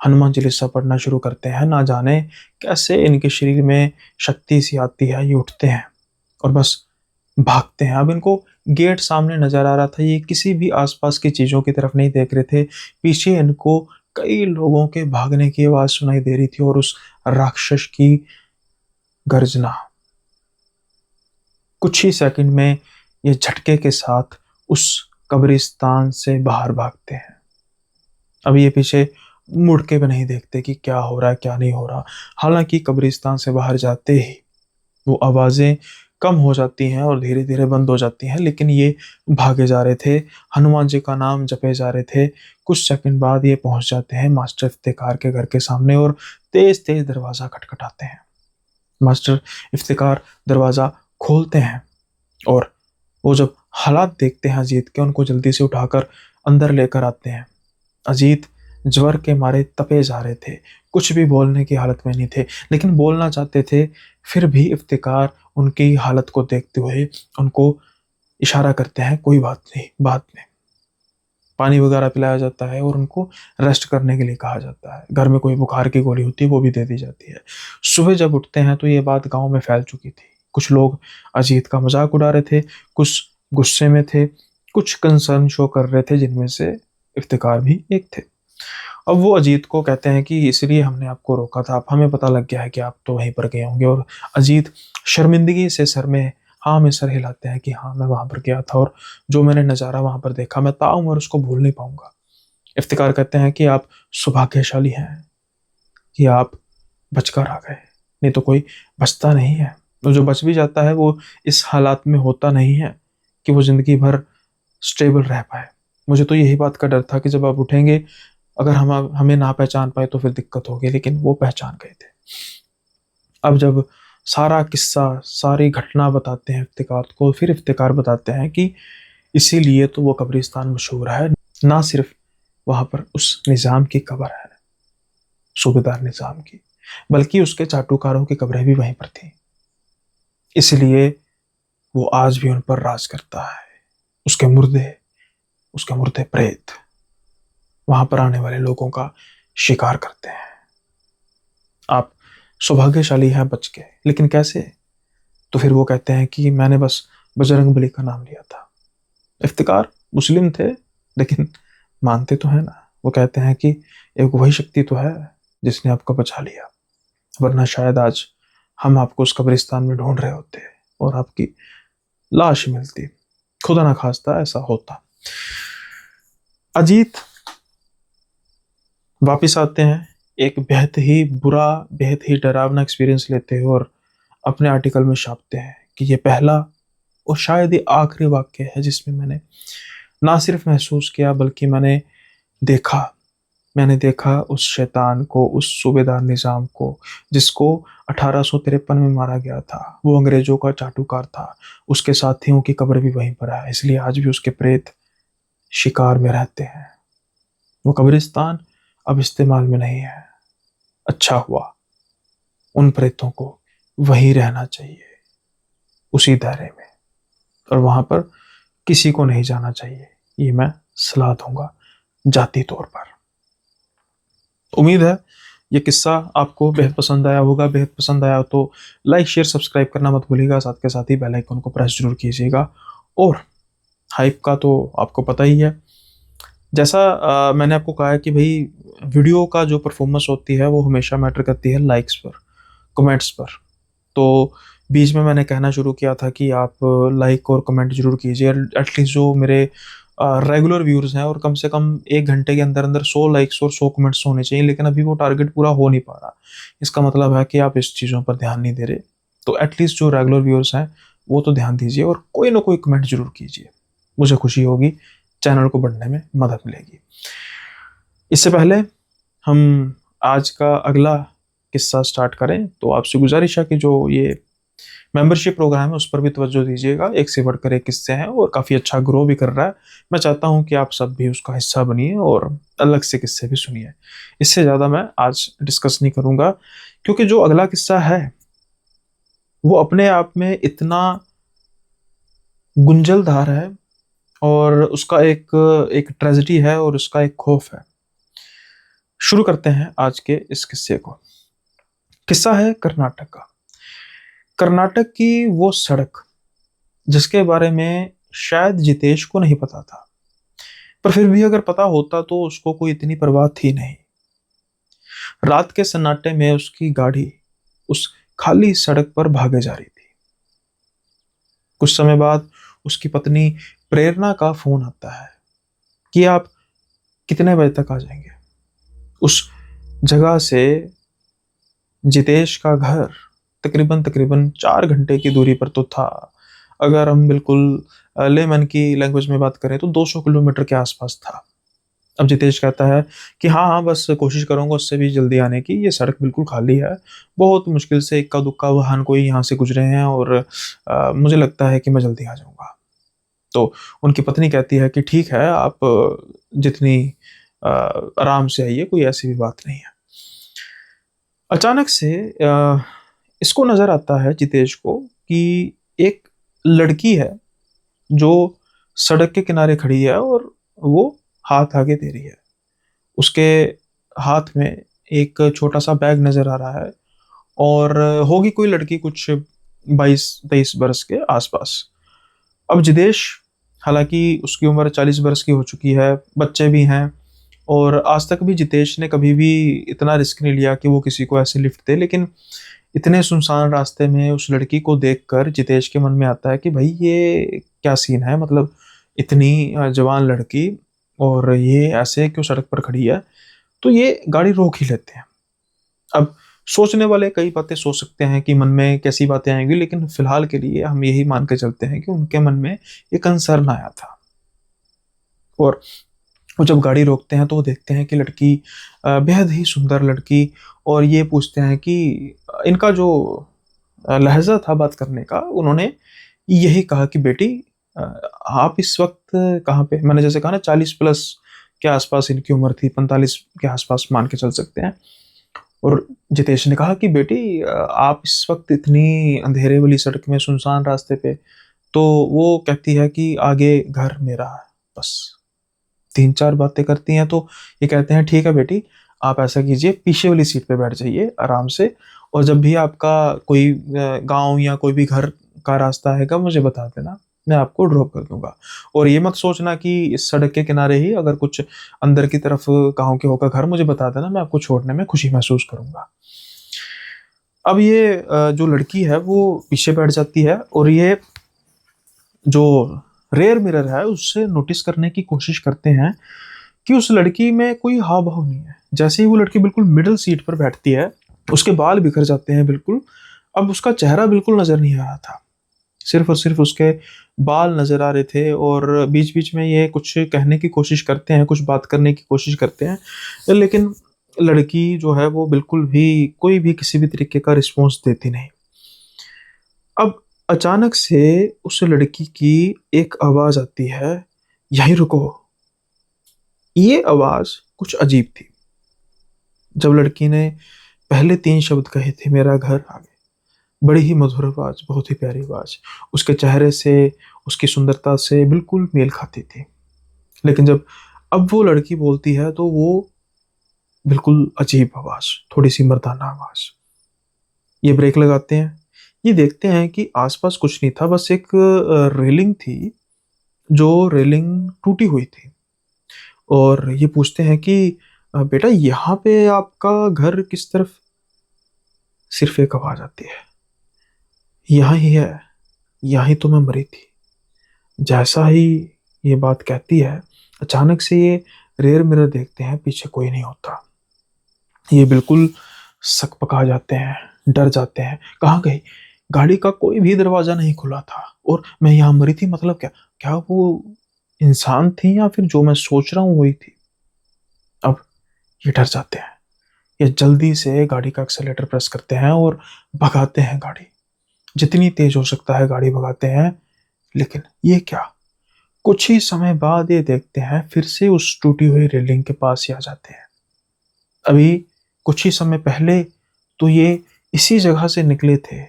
[SPEAKER 1] हनुमान चालीसा पढ़ना शुरू करते हैं। ना जाने कैसे इनके शरीर में शक्ति सी आती है, ये उठते हैं और बस भागते हैं। अब इनको गेट सामने नजर आ रहा था, ये किसी भी आसपास की चीजों की तरफ नहीं देख रहे थे। पीछे इनको कई लोगों के भागने की आवाज सुनाई दे रही थी और उस राक्षस की गर्जना। कुछ ही सेकंड में ये झटके के साथ उस कब्रिस्तान से बाहर भागते हैं। अब ये पीछे मुड़ के भी नहीं देखते कि क्या हो रहा है क्या नहीं हो रहा। हालांकि कब्रिस्तान से बाहर जाते ही वो आवाजें कम हो जाती हैं और धीरे धीरे बंद हो जाती हैं, लेकिन ये भागे जा रहे थे, हनुमान जी का नाम जपे जा रहे थे। कुछ सेकंड बाद ये पहुंच जाते हैं मास्टर इफ्तिकार के घर के सामने और तेज तेज दरवाजा खटखटाते हैं। मास्टर इफ्तिकार दरवाजा खोलते हैं और वो जब हालात देखते हैं अजीत के, उनको जल्दी से उठाकर अंदर लेकर आते हैं। अजीत ज्वर के मारे तपे जा रहे थे, कुछ भी बोलने की हालत में नहीं थे, लेकिन बोलना चाहते थे। फिर भी इफ्तिकार उनकी हालत को देखते हुए उनको इशारा करते हैं, कोई बात नहीं, बाद में। पानी वगैरह पिलाया जाता है और उनको रेस्ट करने के लिए कहा जाता है। घर में कोई बुखार की गोली होती है वो भी दे दी जाती है। सुबह जब उठते हैं तो ये बात गांव में फैल चुकी थी। कुछ लोग अजीत का मजाक उड़ा रहे थे, कुछ गुस्से में थे, कुछ कंसर्न शो कर रहे थे, जिनमें से इफ्तिकार भी एक थे। अब वो अजीत को कहते हैं कि इसलिए हमने आपको रोका था, अब हमें पता लग गया है कि आप तो वहीं पर गए होंगे। और अजीत शर्मिंदगी से सर में हाँ में सर हिलाते हैं कि हाँ मैं वहां पर गया था और जो मैंने नज़ारा वहां पर देखा मैं ताउम्र उसको भूल नहीं पाऊंगा। इफ्तिकार कहते हैं कि आप सौभाग्यशाली हैं कि आप बचकर आ गए, नहीं तो कोई बचता नहीं है। तो जो बच भी जाता है वो इस हालात में होता नहीं है कि वो जिंदगी भर स्टेबल रह पाए। मुझे तो यही बात का डर था कि जब आप उठेंगे, अगर हम हमें ना पहचान पाए तो फिर दिक्कत होगी, लेकिन वो पहचान गए थे। अब जब सारा किस्सा सारी घटना बताते हैं इफ्तिकार को, फिर इफ्तिकार बताते हैं कि इसीलिए तो वो कब्रिस्तान मशहूर है। ना सिर्फ वहां पर उस निजाम की कब्र है, सूबेदार निजाम की, बल्कि उसके चाटुकारों की कब्रें भी वहीं पर थी। इसलिए वो आज भी उन पर राज करता है। उसके मुर्दे प्रेत वहां पर आने वाले लोगों का शिकार करते हैं। आप सौभाग्यशाली हैं बच के, लेकिन कैसे? तो फिर वो कहते हैं कि मैंने बस बजरंग बली का नाम लिया था। इफ्तिकार मुस्लिम थे लेकिन मानते तो है ना। वो कहते हैं कि एक वही शक्ति तो है जिसने आपको बचा लिया, वरना शायद आज हम आपको उस कब्रिस्तान में ढूंढ रहे होते और आपकी लाश मिलती। खुदा ना खास्ता ऐसा होता। अजीत वापिस आते हैं, एक बेहद ही बुरा, बेहद ही डरावना एक्सपीरियंस लेते हैं और अपने आर्टिकल में छापते हैं कि ये पहला और शायद ये आखिरी वाक्य है जिसमें मैंने ना सिर्फ महसूस किया बल्कि मैंने देखा उस शैतान को, उस सूबेदार निजाम को जिसको 1853 में मारा गया था। वो अंग्रेजों का चाटुकार था, उसके साथियों की कब्र भी वहीं पर है, इसलिए आज भी उसके प्रेत शिकार में रहते हैं। वो कब्रिस्तान अब इस्तेमाल में नहीं है। अच्छा हुआ, उन प्रेतों को वहीं रहना चाहिए, उसी दायरे में, और वहां पर किसी को नहीं जाना चाहिए। ये मैं सलाह दूंगा जाती तौर पर। उम्मीद है ये किस्सा आपको बेहद पसंद आया होगा। बेहद पसंद आया तो लाइक शेयर सब्सक्राइब करना मत भूलिएगा, साथ के साथ ही बेल आइकन को प्रेस जरूर कीजिएगा। और हाइप का तो आपको पता ही है, जैसा मैंने आपको कहा है कि भाई वीडियो का जो परफॉर्मेंस होती है वो हमेशा मैटर करती है लाइक्स पर, कमेंट्स पर। तो बीच में मैंने कहना शुरू किया था कि आप लाइक और कमेंट जरूर कीजिए, एटलीस्ट जो मेरे रेगुलर व्यूअर्स हैं, और कम से कम 1 घंटे के अंदर अंदर 100 लाइक्स और 100 कमेंट्स होने चाहिए। लेकिन अभी वो टारगेट पूरा हो नहीं पा रहा। इसका मतलब है कि आप इस चीज़ों पर ध्यान नहीं दे रहे। तो एटलीस्ट जो रेगुलर व्यूअर्स हैं वो तो ध्यान दीजिए और कोई ना कोई कमेंट जरूर कीजिए, मुझे खुशी होगी, चैनल को बढ़ने में मदद मिलेगी। इससे पहले हम आज का अगला किस्सा स्टार्ट करें तो आपसे गुजारिश है कि जो ये मेंबरशिप प्रोग्राम है उस पर भी तवज्जो दीजिएगा। एक से बढ़कर एक किस्से हैं और काफ़ी अच्छा ग्रो भी कर रहा है। मैं चाहता हूं कि आप सब भी उसका हिस्सा बनिए और अलग से किस्से भी सुनिए। इससे ज़्यादा मैं आज डिस्कस नहीं करूंगा, क्योंकि जो अगला किस्सा है वो अपने आप में इतना गुंजलदार है और उसका एक एक ट्रेजेडी है और उसका एक खौफ है। शुरू करते हैं आज के इस किस्से को। किस्सा है कर्नाटक का। कर्नाटक की वो सड़क जिसके बारे में शायद जितेश को नहीं पता था, पर फिर भी अगर पता होता तो उसको कोई इतनी परवाह थी नहीं। रात के सन्नाटे में उसकी गाड़ी उस खाली सड़क पर भागे जा रही थी। कुछ समय बाद उसकी पत्नी प्रेरणा का फोन आता है कि आप कितने बजे तक आ जाएंगे। उस जगह से जितेश का घर तकरीबन तकरीबन 4 घंटे की दूरी पर तो था। अगर हम बिल्कुल लेमन की लैंग्वेज में बात करें तो 200 किलोमीटर के आसपास था। अब जितेश कहता है कि हाँ हाँ बस कोशिश करूंगा उससे भी जल्दी आने की, ये सड़क बिल्कुल खाली है, बहुत मुश्किल से इक्का दुक्का वाहन कोई यहाँ से गुजरे हैं और मुझे लगता है कि मैं जल्दी आ जाऊंगा। तो उनकी पत्नी कहती है कि ठीक है, आप जितनी आराम से आइए, कोई ऐसी भी बात नहीं है। अचानक से इसको नजर आता है जितेश को कि एक लड़की है जो सड़क के किनारे खड़ी है और वो हाथ आगे दे रही है। उसके हाथ में एक छोटा सा बैग नजर आ रहा है और होगी कोई लड़की कुछ 22-23 बरस के आसपास। अब जितेश, हालांकि उसकी उम्र 40 बरस की हो चुकी है, बच्चे भी हैं, और आज तक भी जितेश ने कभी भी इतना रिस्क नहीं लिया कि वो किसी को ऐसे लिफ्ट दे। लेकिन इतने सुनसान रास्ते में उस लड़की को देखकर जितेश के मन में आता है कि भाई ये क्या सीन है, मतलब इतनी जवान लड़की और ये ऐसे क्यों सड़क पर खड़ी है। तो ये गाड़ी रोक ही लेते हैं। अब सोचने वाले कई बातें सोच सकते हैं कि मन में कैसी बातें आएंगी, लेकिन फिलहाल के लिए हम यही मान के चलते हैं कि उनके मन में ये कंसर्न आया था। और वो जब गाड़ी रोकते हैं तो वो देखते हैं कि लड़की बेहद ही सुंदर लड़की, और ये पूछते हैं कि इनका जो लहजा था बात करने का, उन्होंने यही कहा कि बेटी अ, आप इस वक्त कहाँ पे, मैंने जैसे कहा ना 40 प्लस के आसपास इनकी उम्र थी, 45 के आसपास मान के चल सकते हैं। और जितेश ने कहा कि बेटी आप इस वक्त इतनी अंधेरे वाली सड़क में सुनसान रास्ते पे। तो वो कहती है कि आगे घर मेरा है, बस 3-4 बातें करती हैं। तो ये कहते हैं ठीक है बेटी, आप ऐसा कीजिए, पीछे वाली सीट पे बैठ जाइए आराम से, और जब भी आपका कोई गांव या कोई भी घर का रास्ता आएगा मुझे बता देना, मैं आपको ड्रॉप कर दूंगा। और ये मत सोचना कि इस सड़क के किनारे ही अगर कुछ अंदर की तरफ गांव के होगा घर, मुझे बता देना, मैं आपको छोड़ने में खुशी महसूस करूंगा। अब ये जो लड़की है वो पीछे बैठ जाती है और ये जो रेयर मिरर है उससे नोटिस करने की कोशिश करते हैं कि उस लड़की में कोई हाव भाव नहीं है। जैसे ही वो लड़की बिल्कुल मिडिल सीट पर बैठती है उसके बाल बिखर जाते हैं बिल्कुल। अब उसका चेहरा बिल्कुल नजर नहीं आ रहा था, सिर्फ और सिर्फ उसके बाल नजर आ रहे थे। और बीच बीच में ये कुछ कहने की कोशिश करते हैं, कुछ बात करने की कोशिश करते हैं, लेकिन लड़की जो है वो बिल्कुल भी कोई भी किसी भी तरीके का रिस्पॉन्स देती नहीं। अब अचानक से उस लड़की की एक आवाज आती है, यहीं रुको। ये आवाज कुछ अजीब थी। जब लड़की ने पहले 3 शब्द कहे थे, मेरा घर आ गए, बड़ी ही मधुर आवाज, बहुत ही प्यारी आवाज, उसके चेहरे से, उसकी सुंदरता से बिल्कुल मेल खाती थी। लेकिन जब अब वो लड़की बोलती है तो वो बिल्कुल अजीब आवाज, थोड़ी सी मर्दाना आवाज। ये ब्रेक लगाते हैं, ये देखते हैं कि आसपास कुछ नहीं था, बस एक रेलिंग थी, जो रेलिंग टूटी हुई थी। और ये पूछते हैं कि बेटा यहाँ पे आपका घर किस तरफ? सिर्फ एक आवाज आती है, यहाँ ही है, यहाँ ही तो मैं मरी थी। जैसा ही ये बात कहती है, अचानक से ये रेयर मिरर देखते हैं, पीछे कोई नहीं होता। ये बिल्कुल सकपका जाते हैं, डर जाते हैं, कहाँ गई? गाड़ी का कोई भी दरवाजा नहीं खुला था और मैं यहाँ मरी थी, मतलब क्या? क्या वो इंसान थी या फिर जो मैं सोच रहा हूँ वही थी? अब ये डर जाते हैं, ये जल्दी से गाड़ी का एक्सेलेरेटर प्रेस करते हैं और भगाते हैं गाड़ी, जितनी तेज हो सकता है गाड़ी भगाते हैं। लेकिन ये क्या, कुछ ही समय बाद ये देखते हैं फिर से उस टूटी हुई रेलिंग के पास ही आ जाते हैं। अभी कुछ ही समय पहले तो ये इसी जगह से निकले थे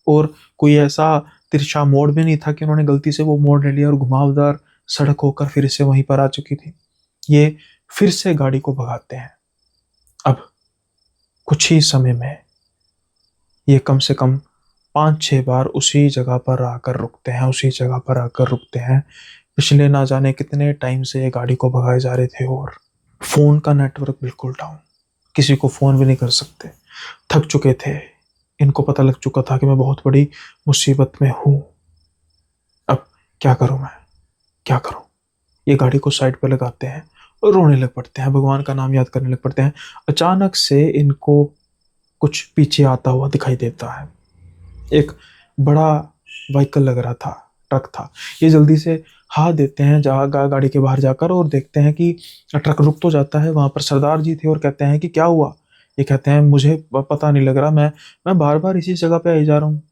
[SPEAKER 1] और कोई ऐसा तिरछा मोड़ भी नहीं था कि उन्होंने गलती से वो मोड़ ले लिया और घुमावदार सड़क होकर फिर से वहीं पर आ चुकी थी। ये फिर से गाड़ी को भगाते हैं। अब कुछ ही समय में ये कम से कम 5-6 बार उसी जगह पर आकर रुकते हैं, उसी जगह पर आकर रुकते हैं। पिछले ना जाने कितने टाइम से ये गाड़ी को भगाए जा रहे थे और फोन का नेटवर्क बिल्कुल डाउन, किसी को फोन भी नहीं कर सकते, थक चुके थे। इनको पता लग चुका था कि मैं बहुत बड़ी मुसीबत में हूं। अब क्या करूं मैं, क्या करूं? ये गाड़ी को साइड पे लगाते हैं और रोने लग पड़ते हैं, भगवान का नाम याद करने लग पड़ते हैं। अचानक से इनको कुछ पीछे आता हुआ दिखाई देता है। एक बड़ा व्हीकल लग रहा था, ट्रक था। ये जल्दी से हाथ देते हैं गाड़ी के बाहर जाकर और देखते हैं कि ट्रक रुक तो जाता है। वहां पर सरदार जी थे और कहते हैं कि क्या हुआ? ये कहते हैं मुझे पता नहीं लग रहा, मैं बार बार इसी जगह पे आई जा रहा हूँ।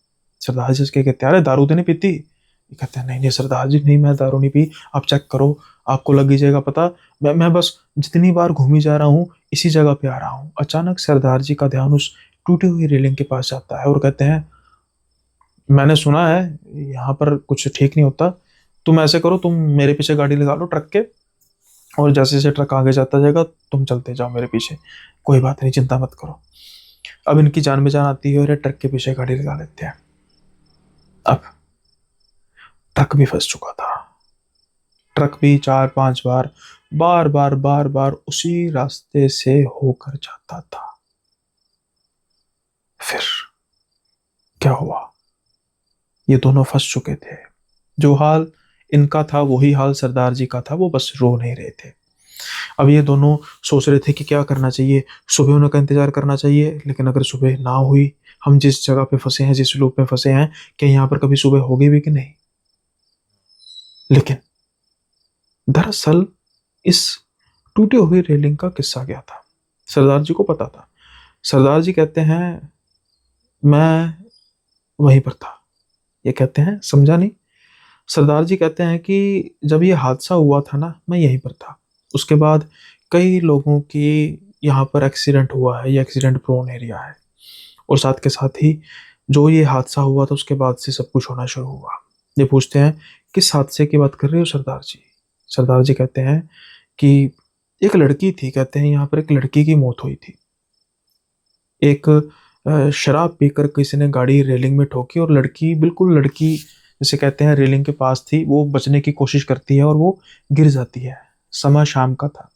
[SPEAKER 1] सरदार जी उसके कहते हैं अरे दारू तो नहीं पीती? ये कहते हैं नहीं नहीं सरदार जी, नहीं मैं दारू नहीं पी, आप चेक करो, आपको लग ही जाएगा पता। मैं बस जितनी बार घूमी जा रहा हूँ इसी जगह पे आ रहा हूँ। अचानक सरदार जी का ध्यान उस टूटी हुई रेलिंग के पास जाता है और कहते हैं मैंने सुना है यहाँ पर कुछ ठीक नहीं होता, तुम ऐसे करो, तुम मेरे पीछे गाड़ी लगा लो ट्रक के, और जैसे जैसे ट्रक आगे जाता जाएगा तुम चलते जाओ मेरे पीछे, कोई बात नहीं, चिंता मत करो। अब इनकी जान में जान आती है और ये ट्रक के पीछे गाड़ी लगा लेते हैं। अब ट्रक भी फंस चुका था। ट्रक भी 4-5 बार बार बार बार बार उसी रास्ते से होकर जाता था। फिर क्या हुआ? ये दोनों फंस चुके थे। जो हाल इनका था वही हाल सरदार जी का था, वो बस रो नहीं रहे थे। अब ये दोनों सोच रहे थे कि क्या करना चाहिए। सुबह होने का इंतजार करना चाहिए, लेकिन अगर सुबह ना हुई, हम जिस जगह पे फंसे हैं, जिस लूप में फंसे हैं, क्या यहाँ पर कभी सुबह होगी भी कि नहीं? लेकिन दरअसल इस टूटी हुई रेलिंग का किस्सा क्या था, सरदार जी को पता था। सरदार जी कहते हैं मैं वहीं पर था। ये कहते हैं समझा नहीं। सरदार जी कहते हैं कि जब ये हादसा हुआ था ना, मैं यहीं पर था। उसके बाद कई लोगों की यहाँ पर एक्सीडेंट हुआ है, ये एक्सीडेंट प्रोन एरिया है, और साथ के साथ ही जो ये हादसा हुआ था उसके बाद से सब कुछ होना शुरू हुआ। ये पूछते हैं किस हादसे की बात कर रहे हो सरदार जी? सरदार जी कहते हैं कि एक लड़की थी, कहते हैं यहाँ पर एक लड़की की मौत हुई थी। एक शराब पीकर किसी ने गाड़ी रेलिंग में ठोकी और लड़की, बिल्कुल लड़की जिसे कहते हैं रेलिंग के पास थी, वो बचने की कोशिश करती है और वो गिर जाती है। समय शाम का था,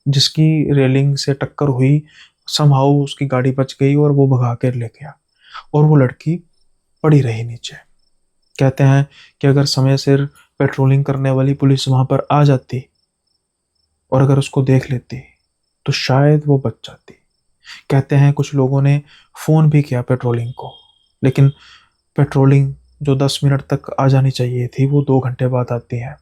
[SPEAKER 1] जिसकी रेलिंग से टक्कर हुई, समहाउ उसकी गाड़ी बच गई और वो भगा कर ले गया और वो लड़की पड़ी रही नीचे। कहते हैं कि अगर समय सिर पेट्रोलिंग करने वाली पुलिस वहां पर आ जाती और अगर उसको देख लेती तो शायद वो बच जाती। कहते हैं कुछ लोगों ने फोन भी किया पेट्रोलिंग को, लेकिन पेट्रोलिंग जो 10 मिनट तक आ जानी चाहिए थी वो 2 घंटे बाद आती है।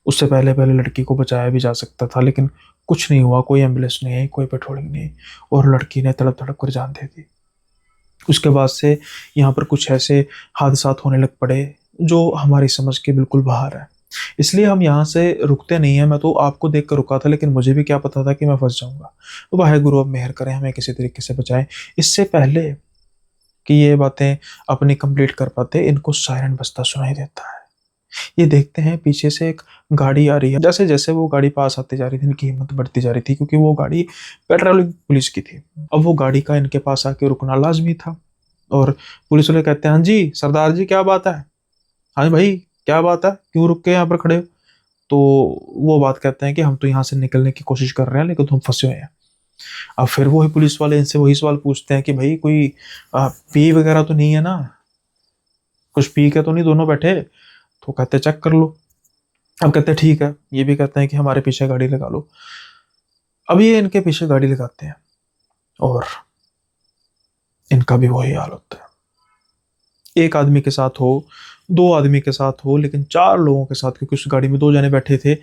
[SPEAKER 1] उससे पहले पहले लड़की को बचाया भी जा सकता था, लेकिन कुछ नहीं हुआ, कोई एम्बुलेंस नहीं आई, कोई पेट्रोलिंग नहीं, और लड़की ने तड़प तड़प कर जान दे दी। उसके बाद से यहाँ पर कुछ ऐसे हादसात होने लग पड़े जो हमारी समझ के बिल्कुल बाहर है। इसलिए हम यहाँ से रुकते नहीं हैं। मैं तो आपको देख कर रुका था, लेकिन मुझे भी क्या पता था कि मैं फंस जाऊंगा। तो वाहे गुरु अब मेहर करें, हमें किसी तरीके से बचाएं। इससे पहले कि ये बातें अपनी कंप्लीट कर पाते, इनको सायरन बजता सुनाई देता है। ये देखते हैं पीछे से एक गाड़ी आ रही है। जैसे जैसे वो गाड़ी पास आती जा रही थी, इनकी हिम्मत बढ़ती जा रही थी, क्योंकि वो गाड़ी पेट्रोलिंग पुलिस की थी। अब वो गाड़ी का इनके पास आके रुकना लाजमी था। और पुलिस वाले कहते हैं, हाँ जी सरदार जी क्या बात है, हाँ भाई क्या बात है, क्यों रुक के यहाँ पर खड़े हो? तो वो बात कहते हैं कि हम तो यहाँ से निकलने की कोशिश कर रहे हैं, लेकिन तुम फंसे हुए हैं। अब फिर वही पुलिस वाले इनसे वही सवाल पूछते हैं कि भाई कोई पी वगैरह तो नहीं है ना, कुछ पी के तो नहीं दोनों बैठे? तो कहते हैं चेक कर लो। अब कहते हैं ठीक है, ये भी कहते हैं कि हमारे पीछे गाड़ी लगा लो। अब ये इनके पीछे गाड़ी लगाते हैं और इनका भी वही हाल होता है। एक आदमी के साथ हो, दो आदमी के साथ हो, लेकिन चार लोगों के साथ, क्योंकि उस गाड़ी में दो जने बैठे थे,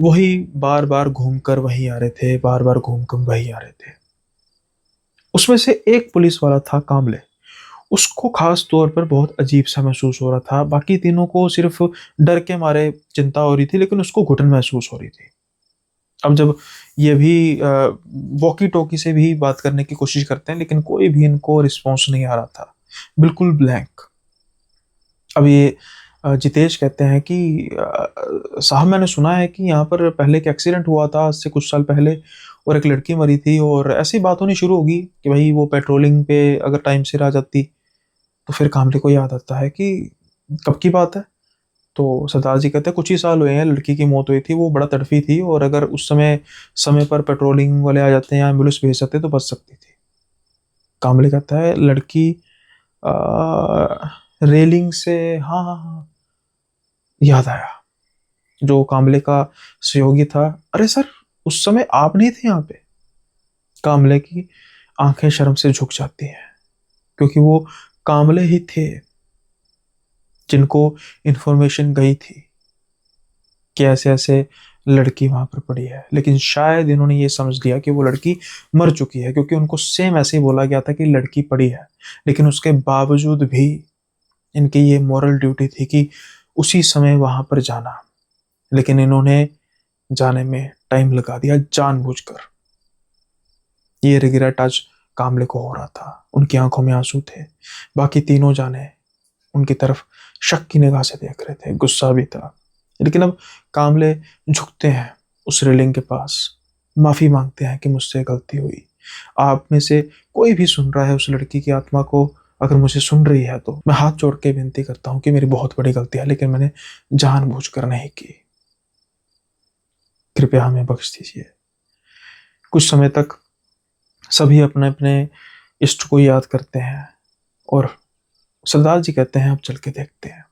[SPEAKER 1] वही बार बार घूम कर वहीं आ रहे थे, बार बार घूम कर वहीं आ रहे थे। उसमें से एक पुलिस वाला था कामले। उसको खास तौर पर बहुत अजीब सा महसूस हो रहा था। बाकी तीनों को सिर्फ डर के मारे चिंता हो रही थी, लेकिन उसको घुटन महसूस हो रही थी। अब जब ये भी वॉकी टॉकी से भी बात करने की कोशिश करते हैं, लेकिन कोई भी इनको रिस्पॉन्स नहीं आ रहा था, बिल्कुल ब्लैंक। अब ये जितेश कहते हैं कि साहब मैंने सुना है कि यहाँ पर पहले एक एक्सीडेंट हुआ था आज से कुछ साल पहले, और एक लड़की मरी थी, और ऐसी बात होनी शुरू होगी कि भाई वो पेट्रोलिंग पे अगर टाइम से आ जाती। तो फिर कामले को याद आता है कि कब की बात है? तो सरदार जी कहते हैं कुछ ही साल हुए हैं, लड़की की मौत हुई थी, वो बड़ा तड़फी थी, और अगर उस समय समय पर पेट्रोलिंग वाले आ जाते हैं या एम्बुलेंस भेज सकते तो बच सकती थी। कामले कहता है लड़की रेलिंग से, हाँ हाँ हाँ याद आया। जो कामले का सहयोगी था, अरे सर उस समय आप नहीं थे यहाँ पे? कामले की आंखें शर्म से झुक जाती हैं, क्योंकि वो कामले ही थे जिनको इंफॉर्मेशन गई थी कि ऐसे ऐसे लड़की वहां पर पड़ी है। लेकिन शायद इन्होंने ये समझ लिया कि वो लड़की मर चुकी है, क्योंकि उनको सेम ऐसे ही बोला गया था कि लड़की पड़ी है। लेकिन उसके बावजूद भी इनकी ये मॉरल ड्यूटी थी कि उसी समय वहां पर जाना, लेकिन इन्होंने जाने में टाइम लगा दिया जानबूझकर। ये रिग्रेट आज कामले को हो रहा था। उनकी आंखों में आंसू थे। बाकी तीनों जाने उनकी तरफ शक की निगाह से देख रहे थे, गुस्सा भी था। लेकिन अब कामले झुकते हैं उस रेलिंग के पास, माफी मांगते हैं कि मुझसे गलती हुई। आप में से कोई भी सुन रहा है उस लड़की की आत्मा को, अगर मुझे सुन रही है तो मैं हाथ जोड़ के विनती करता हूँ कि मेरी बहुत बड़ी गलती है, लेकिन मैंने जानबूझकर नहीं की। कृपया हमें बख्श दीजिए। कुछ समय तक सभी अपने अपने इष्ट को याद करते हैं, और सरदार जी कहते हैं अब चल के देखते हैं।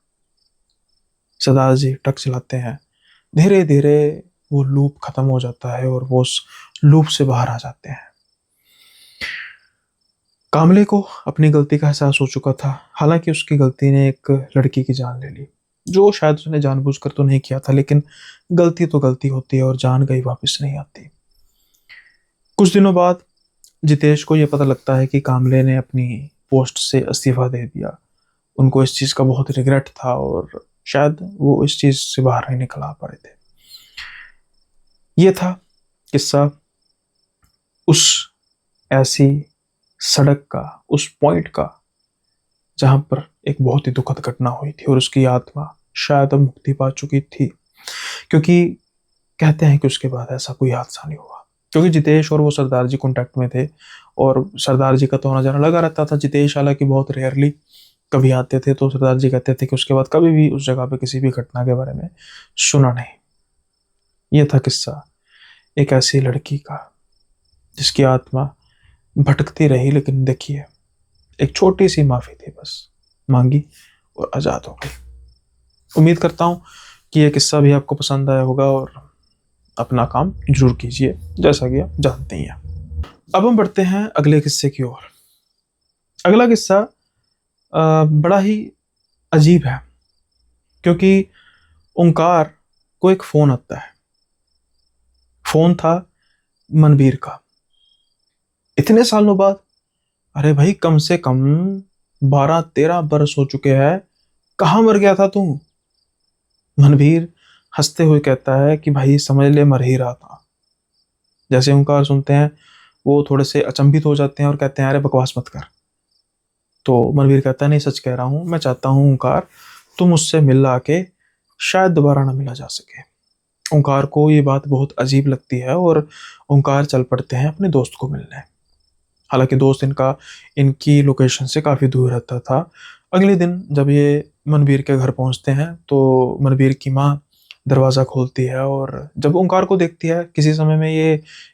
[SPEAKER 1] सरदार जी ट्रक चलाते हैं। धीरे धीरे वो लूप खत्म हो जाता है और वो उस लूप से बाहर आ जाते हैं। कामले को अपनी गलती का एहसास हो चुका था। हालांकि उसकी गलती ने एक लड़की की जान ले ली, जो शायद उसने जानबूझकर तो नहीं किया था, लेकिन गलती तो गलती होती है और जान गई वापस नहीं आती। कुछ दिनों बाद जितेश को यह पता लगता है कि कामले ने अपनी पोस्ट से इस्तीफा दे दिया। उनको इस चीज का बहुत रिग्रेट था, और शायद वो इस चीज से बाहर नहीं निकल आ पा रहे थे। ये था किस्सा उस ऐसी सड़क का, उस पॉइंट का, जहां पर एक बहुत ही दुखद घटना हुई थी और उसकी आत्मा शायद अब मुक्ति पा चुकी थी। क्योंकि कहते हैं कि उसके बाद ऐसा कोई हादसा नहीं हुआ, क्योंकि जितेश और वो सरदार जी कॉन्टैक्ट में थे, और सरदार जी का तो आना जाना लगा रहता था। जितेश हालांकि बहुत रेयरली कभी आते थे, तो सरदार जी कहते थे कि उसके बाद कभी भी उस जगह पे किसी भी घटना के बारे में सुना नहीं। यह था किस्सा एक ऐसी लड़की का जिसकी आत्मा भटकती रही, लेकिन देखिए एक छोटी सी माफी थी बस, मांगी और आजाद हो गई। उम्मीद करता हूँ कि यह किस्सा भी आपको पसंद आया होगा, और अपना काम जरूर कीजिए जैसा कि आप जानते ही हैं। अब हम बढ़ते हैं अगले किस्से की ओर। अगला किस्सा बड़ा ही अजीब है, क्योंकि ओंकार को एक फोन आता है। फोन था मनवीर का। इतने सालों बाद, अरे भाई कम से कम 12-13 बरस हो चुके हैं, कहाँ मर गया था तू? मनवीर हंसते हुए कहता है कि भाई समझ ले मर ही रहा था। जैसे ओंकार सुनते हैं वो थोड़े से अचंभित हो जाते हैं और कहते हैं अरे बकवास मत कर। तो मनवीर कहता है नहीं सच कह रहा हूँ, मैं चाहता हूँ ओंकार तुम मुझसे मिल आके शायद दोबारा ना मिला जा सके। ओंकार को ये बात बहुत अजीब लगती है और ओंकार चल पड़ते हैं अपने दोस्त को मिलने। हालांकि दोस्त इनका इनकी लोकेशन से काफ़ी दूर रहता था। अगले दिन जब ये मनवीर के घर पहुंचते हैं तो मनवीर की माँ दरवाज़ा खोलती है और जब ओंकार को देखती है, किसी समय में ये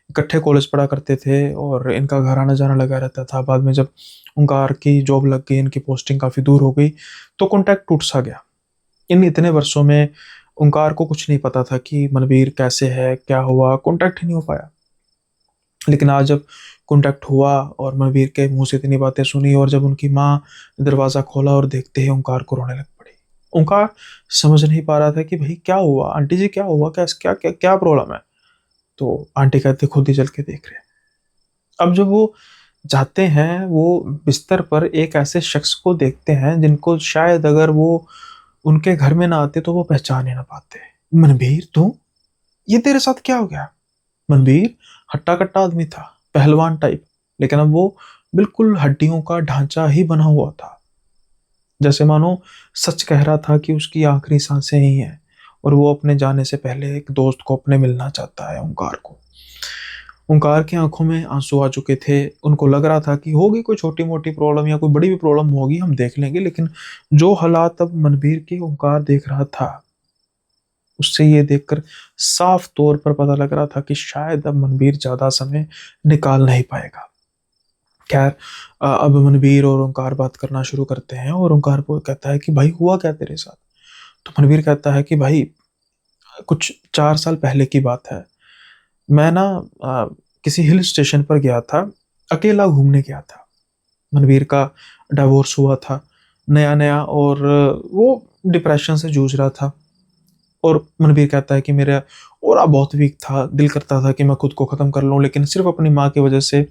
[SPEAKER 1] इकट्ठे कॉलेज पढ़ा करते थे और इनका घर आना जाना लगा रहता था। बाद में जब ओंकार की जॉब लग गई, इनकी पोस्टिंग काफ़ी दूर हो गई, तो कॉन्टैक्ट टूट सा गया। इन इतने वर्षों में ओंकार को कुछ नहीं पता था कि मनवीर कैसे है, क्या हुआ, कॉन्टैक्ट ही नहीं हो पाया। लेकिन आज जब कॉन्टैक्ट हुआ और मनवीर के मुंह से इतनी बातें सुनी और जब उनकी माँ दरवाज़ा खोला और देखते ही ओंकार को रोने लग पड़ी। ओंकार समझ नहीं पा रहा था कि भाई क्या हुआ, आंटी जी क्या हुआ, क्या क्या क्या क्या प्रॉब्लम है। तो आंटी कहते खुद ही चल के देख रहे हैं। अब जब वो जाते हैं, वो बिस्तर पर एक ऐसे शख्स को देखते हैं जिनको शायद अगर वो उनके घर में ना आते तो वो पहचान ही ना पाते। मनवीर तू, ये तेरे साथ क्या हो गया? मनवीर हट्टा कट्टा आदमी था, पहलवान टाइप, लेकिन अब वो बिल्कुल हड्डियों का ढांचा ही बना हुआ था। जैसे मानो सच कह रहा था कि उसकी आखिरी सांसें ही हैं और वो अपने जाने से पहले एक दोस्त को अपने मिलना चाहता है, ओंकार को। ओंकार की आंखों में आंसू आ चुके थे। उनको लग रहा था कि होगी कोई छोटी मोटी प्रॉब्लम या कोई बड़ी भी प्रॉब्लम होगी, हम देख लेंगे। लेकिन जो हालात अब मनवीर की ओंकार देख रहा था, उससे ये देखकर साफ तौर पर पता लग रहा था कि शायद अब मनवीर ज्यादा समय निकाल नहीं पाएगा। खैर, अब मनवीर और ओंकार बात करना शुरू करते हैं और ओंकार को कहता है कि भाई हुआ क्या तेरे साथ। तो मनवीर कहता है कि भाई कुछ 4 साल पहले की बात है। मैं ना किसी हिल स्टेशन पर गया था, अकेला घूमने गया था। मनवीर का डिवोर्स हुआ था नया नया और वो डिप्रेशन से जूझ रहा था। और मनवीर कहता है कि मेरा ऑरा बहुत वीक था, दिल करता था कि मैं खुद को ख़त्म कर लूं, लेकिन सिर्फ अपनी माँ की वजह से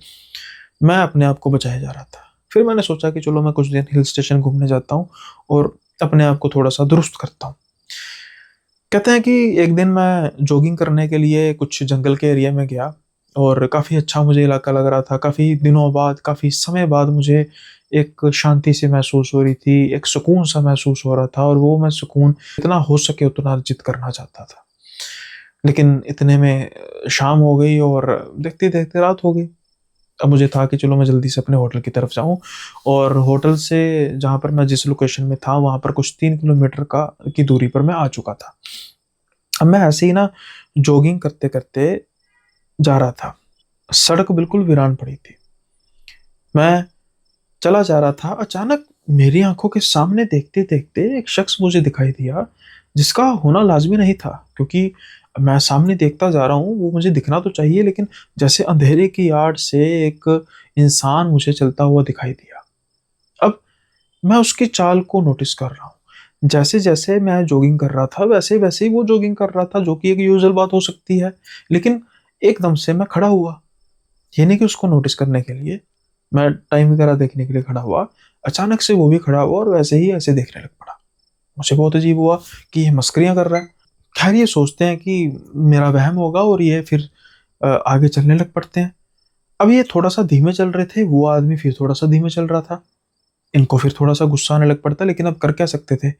[SPEAKER 1] मैं अपने आप को बचाया जा रहा था। फिर मैंने सोचा कि चलो मैं कुछ दिन हिल स्टेशन घूमने जाता हूँ और अपने आप को थोड़ा सा दुरुस्त करता हूँ। कहते हैं कि एक दिन मैं जॉगिंग करने के लिए कुछ जंगल के एरिया में गया और काफ़ी अच्छा मुझे इलाका लग रहा था। काफ़ी दिनों बाद, काफ़ी समय बाद मुझे एक शांति सी महसूस हो रही थी, एक सुकून सा महसूस हो रहा था और वो मैं सुकून जितना हो सके उतना अर्जित करना चाहता था। लेकिन इतने में शाम हो गई और देखते देखते रात हो गई। अब मुझे था कि चलो मैं जल्दी से अपने होटल की तरफ जाऊं और होटल से जहाँ पर मैं जिस लोकेशन में था वहाँ पर कुछ 3 किलोमीटर का की दूरी पर मैं आ चुका था। अब मैं ऐसे ही ना जॉगिंग करते करते जा रहा था। सड़क बिल्कुल वीरान पड़ी थी। मैं चला जा रहा था, अचानक मेरी आंखों के सामने देखते देखते एक शख्स मुझे दिखाई दिया जिसका होना लाजमी नहीं था, क्योंकि मैं सामने देखता जा रहा हूँ, वो मुझे दिखना तो चाहिए, लेकिन जैसे अंधेरे की आड़ से एक इंसान मुझे चलता हुआ दिखाई दिया। अब मैं उसकी चाल को नोटिस कर रहा हूँ। जैसे जैसे मैं जॉगिंग कर रहा था वैसे वैसे ही वो जॉगिंग कर रहा था, जो कि एक यूजुअल बात हो सकती है। लेकिन एकदम से मैं खड़ा हुआ, ये नहीं कि उसको नोटिस करने के लिए, मैं टाइम वगैरह देखने के लिए खड़ा हुआ। अचानक से वो भी खड़ा हुआ और वैसे ही ऐसे देखने लग पड़ा। मुझे बहुत अजीब हुआ कि ये मस्करियां कर रहा है। खैर, ये सोचते हैं कि मेरा वहम होगा और ये फिर आगे चलने लग पड़ते हैं। अब ये थोड़ा सा धीमे चल रहे थे, वो आदमी फिर थोड़ा सा धीमे चल रहा था। इनको फिर थोड़ा सा गुस्सा आने लग पड़ता, लेकिन अब कर क्या सकते थे।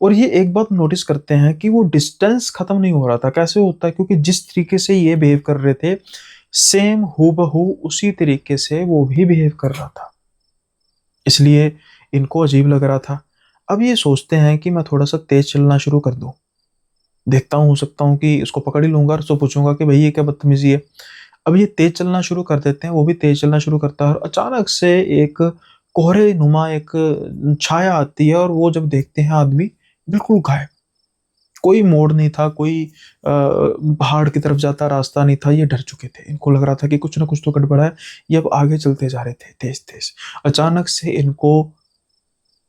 [SPEAKER 1] और ये एक बात नोटिस करते हैं कि वो डिस्टेंस खत्म नहीं हो रहा था। कैसे होता है? क्योंकि जिस तरीके से ये बिहेव कर रहे थे, सेम हूबहू उसी तरीके से वो भी बिहेव कर रहा था। इसलिए इनको अजीब लग रहा था। अब ये सोचते हैं कि मैं थोड़ा सा तेज चलना शुरू कर दूं, देखता हूँ, हो सकता हूँ कि इसको पकड़ ही लूंगा और उसको पूछूंगा कि भाई ये क्या बदतमीजी है। अब ये तेज चलना शुरू कर देते हैं, वो भी तेज चलना शुरू करता है और अचानक से एक कोहरे नुमा एक छाया आती है और वो जब देखते हैं आदमी बिल्कुल गायब। कोई मोड़ नहीं था, कोई पहाड़ की तरफ जाता रास्ता नहीं था। ये डर चुके थे, इनको लग रहा था कि कुछ ना कुछ तो गड़बड़ है। ये अब आगे चलते जा रहे थे तेज तेज। अचानक से इनको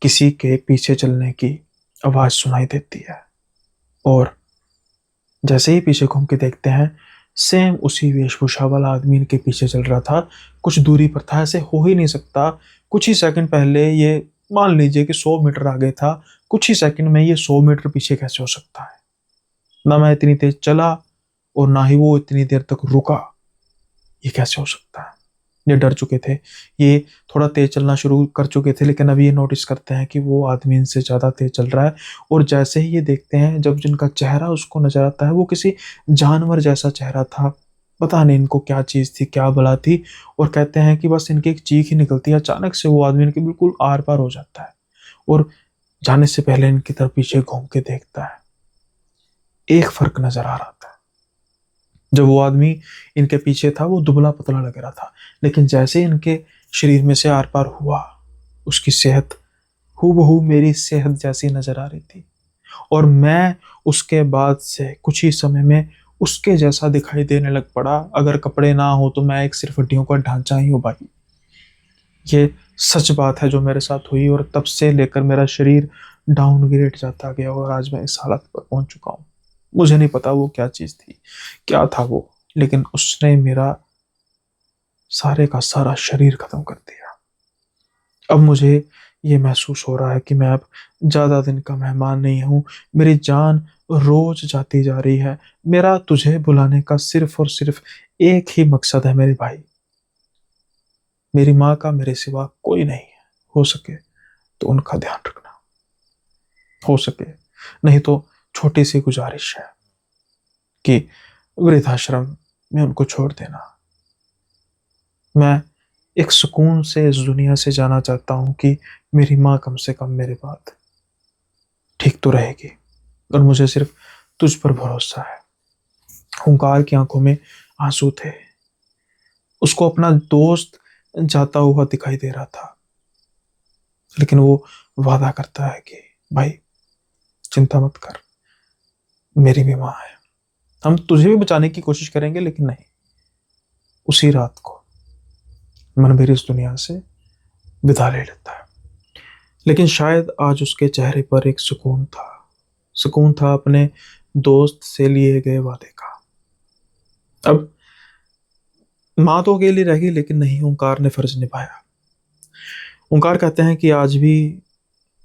[SPEAKER 1] किसी के पीछे चलने की आवाज सुनाई देती है और जैसे ही पीछे घूम के देखते हैं, सेम उसी वेशभूषा वाला आदमी इनके पीछे चल रहा था। कुछ दूरी पर था, ऐसे हो ही नहीं सकता। कुछ ही सेकंड पहले ये, मान लीजिए कि 100 मीटर आगे था, कुछ ही सेकंड में ये 100 मीटर पीछे कैसे हो सकता है? ना मैं इतनी तेज चला और ना ही वो इतनी देर तक रुका। ये कैसे हो सकता है? ये डर चुके थे, ये थोड़ा तेज चलना शुरू कर चुके थे, लेकिन अभी ये नोटिस करते हैं कि वो आदमी इनसे ज़्यादा तेज चल रहा है। और जैसे ही ये देखते हैं, जब जिनका चेहरा उसको नजर आता है, वो किसी जानवर जैसा चेहरा था। पता नहीं इनको क्या चीज़ थी, क्या बला थी। और कहते हैं कि बस इनकी एक चीख ही निकलती है, अचानक से वो आदमी इनके बिल्कुल आर पार हो जाता है और जाने से पहले इनकी तरफ पीछे घूम के देखता है। एक फर्क नजर आ रहा था, जब वो आदमी इनके पीछे था वो दुबला पतला लग रहा था, लेकिन जैसे इनके शरीर में से आर पार हुआ, उसकी सेहत हूबहू मेरी सेहत जैसी नजर आ रही थी। और मैं उसके बाद से कुछ ही समय में उसके जैसा दिखाई देने लग पड़ा। अगर कपड़े ना हो तो मैं एक सिर्फ हड्डियों का ढांचा ही हूँ भाई। ये सच बात है जो मेरे साथ हुई, और तब से लेकर मेरा शरीर डाउनग्रेड जाता गया और आज मैं इस हालत पर पहुंच चुका हूँ। मुझे नहीं पता वो क्या चीज थी, क्या था वो, लेकिन उसने मेरा सारे का सारा शरीर खत्म कर दिया। अब मुझे ये महसूस हो रहा है कि मैं अब ज्यादा दिन का मेहमान नहीं हूँ। मेरी जान रोज जाती जा रही है। मेरा तुझे बुलाने का सिर्फ और सिर्फ एक ही मकसद है मेरे भाई। मेरी माँ का मेरे सिवा कोई नहीं है। हो सके तो उनका ध्यान रखना, हो सके नहीं तो छोटी सी गुजारिश है कि वृद्धाश्रम में उनको छोड़ देना। मैं एक सुकून से इस दुनिया से जाना चाहता हूँ कि मेरी माँ कम से कम मेरे बाद ठीक तो रहेगी, और मुझे सिर्फ तुझ पर भरोसा है। ओंकार की आंखों में आंसू थे। उसको अपना दोस्त जाता हुआ दिखाई दे रहा था, लेकिन वो वादा करता है कि भाई चिंता मत कर, मेरी भी माँ है, हम तुझे भी बचाने की कोशिश करेंगे। लेकिन नहीं, उसी रात को मनवीर इस दुनिया से विदा ले लेता है। लेकिन शायद आज उसके चेहरे पर एक सुकून था। सुकून था अपने दोस्त से लिए गए वादे का। अब माँ तो अकेली रह गई, लेकिन नहीं, ओंकार ने फर्ज निभाया। ओंकार कहते हैं कि आज भी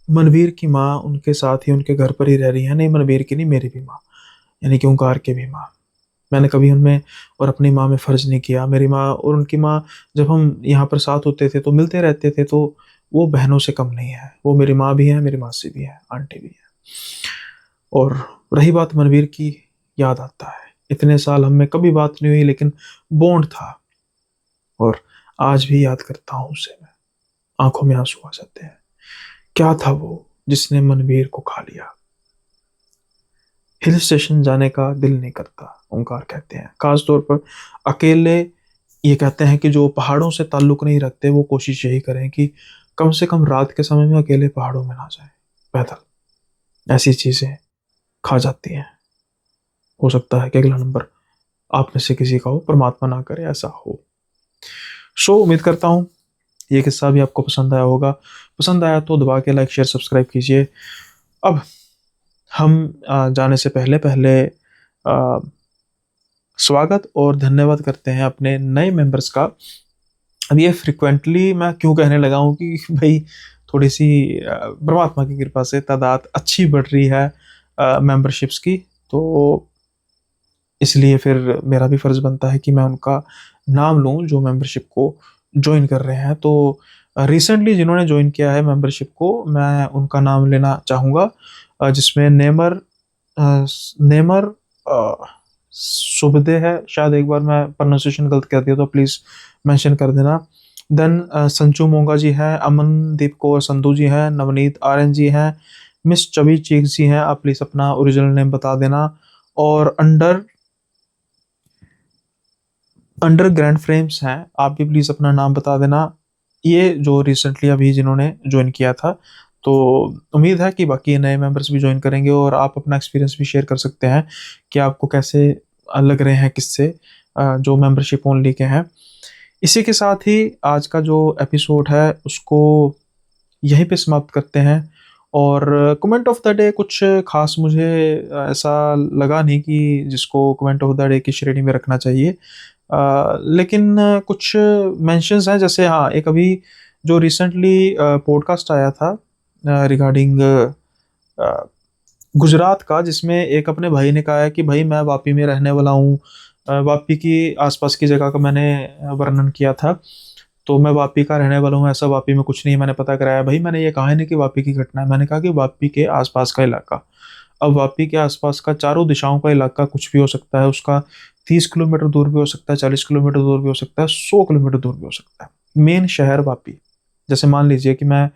[SPEAKER 1] मनवीर की माँ उनके साथ ही उनके घर पर ही रह रही है। नहीं, मनवीर की नहीं, मेरी भी माँ, यानी कि ओंकार की भी माँ। मैंने कभी उनमें और अपनी माँ में फर्ज नहीं किया। मेरी माँ और उनकी माँ, जब हम यहाँ पर साथ होते थे तो मिलते रहते थे, तो वो बहनों से कम नहीं है। वो मेरी माँ भी है, मेरी मासी भी है, आंटी भी है। और रही बात मनवीर की, याद आता है। इतने साल हम में कभी बात नहीं हुई, लेकिन बॉन्ड था, और आज भी याद करता हूँ उसे मैं। आंखों में आंसू आ जाते हैं। क्या था वो जिसने मनवीर को खा लिया? हिल स्टेशन जाने का दिल नहीं करता, ओंकार कहते हैं, खास तौर पर अकेले। ये कहते हैं कि जो पहाड़ों से ताल्लुक नहीं रखते वो कोशिश यही करें कि कम से कम रात के समय में अकेले पहाड़ों में ना जाएं पैदल। ऐसी चीजें खा जाती हैं। हो सकता है कि अगला नंबर आप में से किसी का हो, परमात्मा ना करे ऐसा हो। उम्मीद करता हूँ ये किस्सा भी आपको पसंद आया होगा। पसंद आया तो दबा के लाइक शेयर सब्सक्राइब कीजिए। अब हम जाने से पहले पहले आ, स्वागत और धन्यवाद करते हैं अपने नए मेंबर्स का। अब ये फ्रिक्वेंटली मैं क्यों कहने लगा हूँ कि भाई थोड़ी सी परमात्मा की कृपा से तादाद अच्छी बढ़ रही है मेंबरशिप्स की, तो इसलिए फिर मेरा भी फर्ज बनता है कि मैं उनका नाम लूं जो मेंबरशिप को ज्वाइन कर रहे हैं। तो रिसेंटली जिन्होंने ज्वाइन किया है मेंबरशिप को, मैं उनका नाम लेना चाहूँगा, जिसमें नेमर नेमर सुबदे है शायद। एक बार मैं प्रोनाउंसिएशन गलत कर दिया तो प्लीज़ मेंशन कर देना। देन संचू मोंगा जी हैं, अमनदीप कौर संधू जी हैं, नवनीत आर्यन जी हैं, मिस चबी चीक जी हैं। आप प्लीज़ अपना ओरिजिनल नेम बता देना। और अंडर अंडर ग्रैंड फ्रेम्स हैं, आप भी प्लीज़ अपना नाम बता देना। ये जो रिसेंटली अभी जिन्होंने ज्वाइन किया था, तो उम्मीद है कि बाकी नए मेंबर्स भी ज्वाइन करेंगे और आप अपना एक्सपीरियंस भी शेयर कर सकते हैं कि आपको कैसे लग रहे हैं किससे जो मेंबरशिप ओनली के हैं। इसी के साथ ही आज का जो एपिसोड है उसको यहीं पे समाप्त करते हैं। और कमेंट ऑफ द डे कुछ खास मुझे ऐसा लगा नहीं कि जिसको कमेंट ऑफ द डे की श्रेणी में रखना चाहिए। लेकिन कुछ मेंशंस हैं, जैसे हाँ, एक अभी जो रिसेंटली पॉडकास्ट आया था रिगार्डिंग गुजरात का, जिसमें एक अपने भाई ने कहा है कि भाई मैं वापी में रहने वाला हूँ। वापी की आसपास की जगह का मैंने वर्णन किया था। तो मैं वापी का रहने वाला हूँ, ऐसा वापी में कुछ नहीं है, मैंने पता कराया। भाई मैंने ये कहा ही नहीं कि वापी की घटना है, मैंने कहा कि वापी के आसपास का इलाका। अब वापी के आसपास का चारों दिशाओं का इलाका कुछ भी हो सकता है, उसका 30 किलोमीटर दूर भी हो सकता है, 40 किलोमीटर दूर भी हो सकता है, 100 किलोमीटर दूर भी हो सकता है। मेन शहर वापी, जैसे मान लीजिए कि मैं,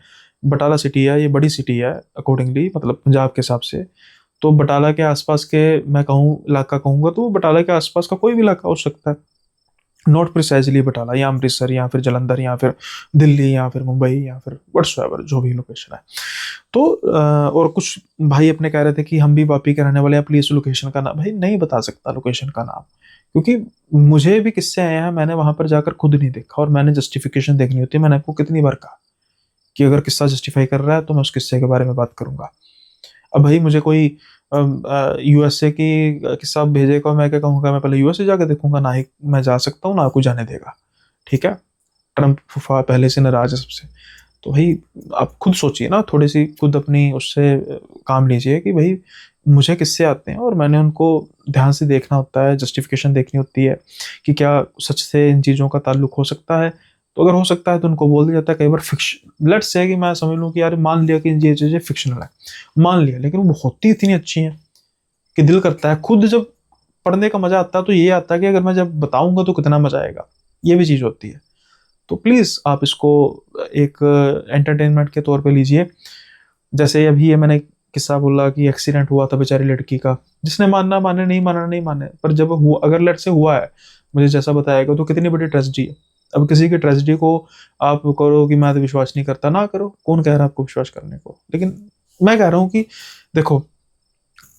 [SPEAKER 1] बटाला सिटी है, ये बड़ी सिटी है अकॉर्डिंगली, मतलब पंजाब के हिसाब से। तो बटाला के आसपास के मैं कहूँ इलाका कहूँगा तो बटाला के आसपास का कोई भी इलाका हो सकता है, नॉट प्रिसाइजली बटाला या अमृतसर या फिर जलंधर या फिर दिल्ली या फिर मुंबई या फिर व्हाट्सएवर जो भी लोकेशन है। तो और कुछ भाई अपने कह रहे थे कि हम भी वापी के रहने वाले हैं, प्लीज लोकेशन का नाम। भाई नहीं बता सकता लोकेशन का नाम, क्योंकि मुझे भी किस्से आए हैं, मैंने वहां पर जाकर खुद नहीं देखा, और मैंने जस्टिफिकेशन देखनी होती है। मैंने आपको कितनी बार कहा कि अगर किस्सा जस्टिफाई कर रहा है तो मैं उस किस्से के बारे में बात करूंगा। अब भाई मुझे कोई यूएसए की किस्सा भेजेगा, मैं क्या कहूँगा, मैं पहले यूएसए जाकर देखूंगा? ना ही मैं जा सकता हूँ, ना कोई जाने देगा। ठीक है, ट्रम्प फूफा पहले से नाराज है सबसे। तो भाई आप खुद सोचिए ना, थोड़ी सी खुद अपनी उससे काम लीजिए कि भाई मुझे किससे आते हैं, और मैंने उनको ध्यान से देखना होता है, जस्टिफिकेशन देखनी होती है कि क्या सच से इन चीज़ों का ताल्लुक हो सकता है। तो अगर हो सकता है तो उनको बोल दिया जाता है। कई बार फिक्शन, लेट्स से कि मैं समझ लूँ कि यार मान लिया कि ये चीज़ें फिक्शनल है, मान लिया, लेकिन वो होती इतनी अच्छी हैं कि दिल करता है, खुद जब पढ़ने का मजा आता है तो ये आता है कि अगर मैं जब बताऊंगा तो कितना मजा आएगा। ये भी चीज़ होती है। तो प्लीज़ आप इसको एक एंटरटेनमेंट के तौर पे लीजिए। जैसे अभी ये मैंने किस्सा बोला कि एक्सीडेंट हुआ था बेचारी लड़की का, जिसने मानना माने, नहीं मानना नहीं माने, पर जब हुआ, अगर लेट से हुआ है मुझे जैसा बताएगा, तो कितनी बड़ी ट्रेजेडी है। अब किसी की ट्रेजेडी को आप करो कि मैं तो विश्वास नहीं करता, ना करो, कौन कह रहा है आपको विश्वास करने को। लेकिन मैं कह रहा हूँ कि देखो,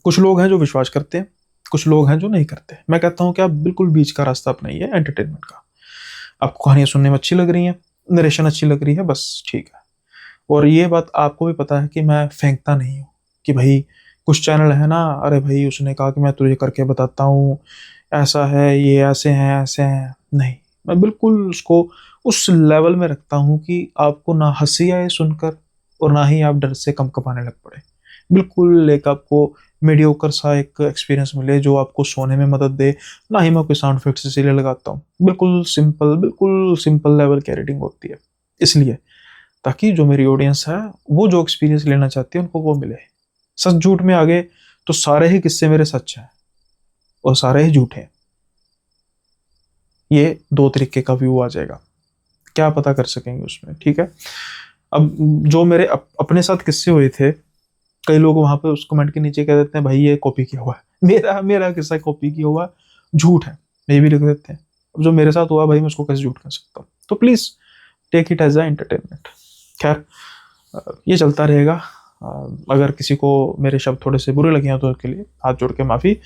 [SPEAKER 1] कुछ लोग हैं जो विश्वास करते हैं, कुछ लोग हैं जो नहीं करते। मैं कहता हूँ कि आप बिल्कुल बीच का रास्ता अपनाइए एंटरटेनमेंट का। आपको कहानियां सुनने में अच्छी लग रही हैं, नरेशन अच्छी लग रही है, बस ठीक है। और ये बात आपको भी पता है कि मैं फेंकता नहीं हूँ कि भाई कुछ चैनल है ना, अरे भाई उसने कहा कि मैं तुझे करके बताता हूँ, ऐसा है, ये ऐसे हैं ऐसे हैं, नहीं। मैं बिल्कुल उसको उस लेवल में रखता हूँ कि आपको ना हंसी आए सुनकर, और ना ही आप डर से कंपकपाने लग पड़े। बिल्कुल एक आपको मीडियोकर सा एक एक्सपीरियंस मिले जो आपको सोने में मदद दे। ना ही मैं कोई साउंड इफेक्ट्स इसीलिए लगाता हूँ, बिल्कुल सिंपल लेवल की एडिटिंग होती है इसलिए, ताकि जो मेरी ऑडियंस है वो जो एक्सपीरियंस लेना चाहती है उनको वो मिले। सच झूठ में आगे तो सारे ही किस्से मेरे सच हैं और सारे ही झूठ हैं। ये दो तरीके का व्यू आ जाएगा, क्या पता कर सकेंगे उसमें। ठीक है, अब जो मेरे अपने साथ किस्से हुए थे, कई लोग वहां पे उस कमेंट के नीचे कह देते हैं भाई ये कॉपी किया हुआ है, मेरा मेरा किस्सा कॉपी किया हुआ झूठ है, ये भी लिख देते हैं। अब जो मेरे साथ हुआ भाई मैं उसको कैसे झूठ कर सकता हूँ? तो please take it as a entertainment. खैर, ये चलता रहेगा। अगर किसी को मेरे शब्द थोड़े से बुरे लगे हैं तो उसके लिए हाथ जोड़ के माफी।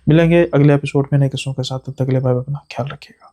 [SPEAKER 1] मिलेंगे अगले एपिसोड में नए किस्सों के साथ, तब तक के लिए भाई अपना ख्याल रखिएगा।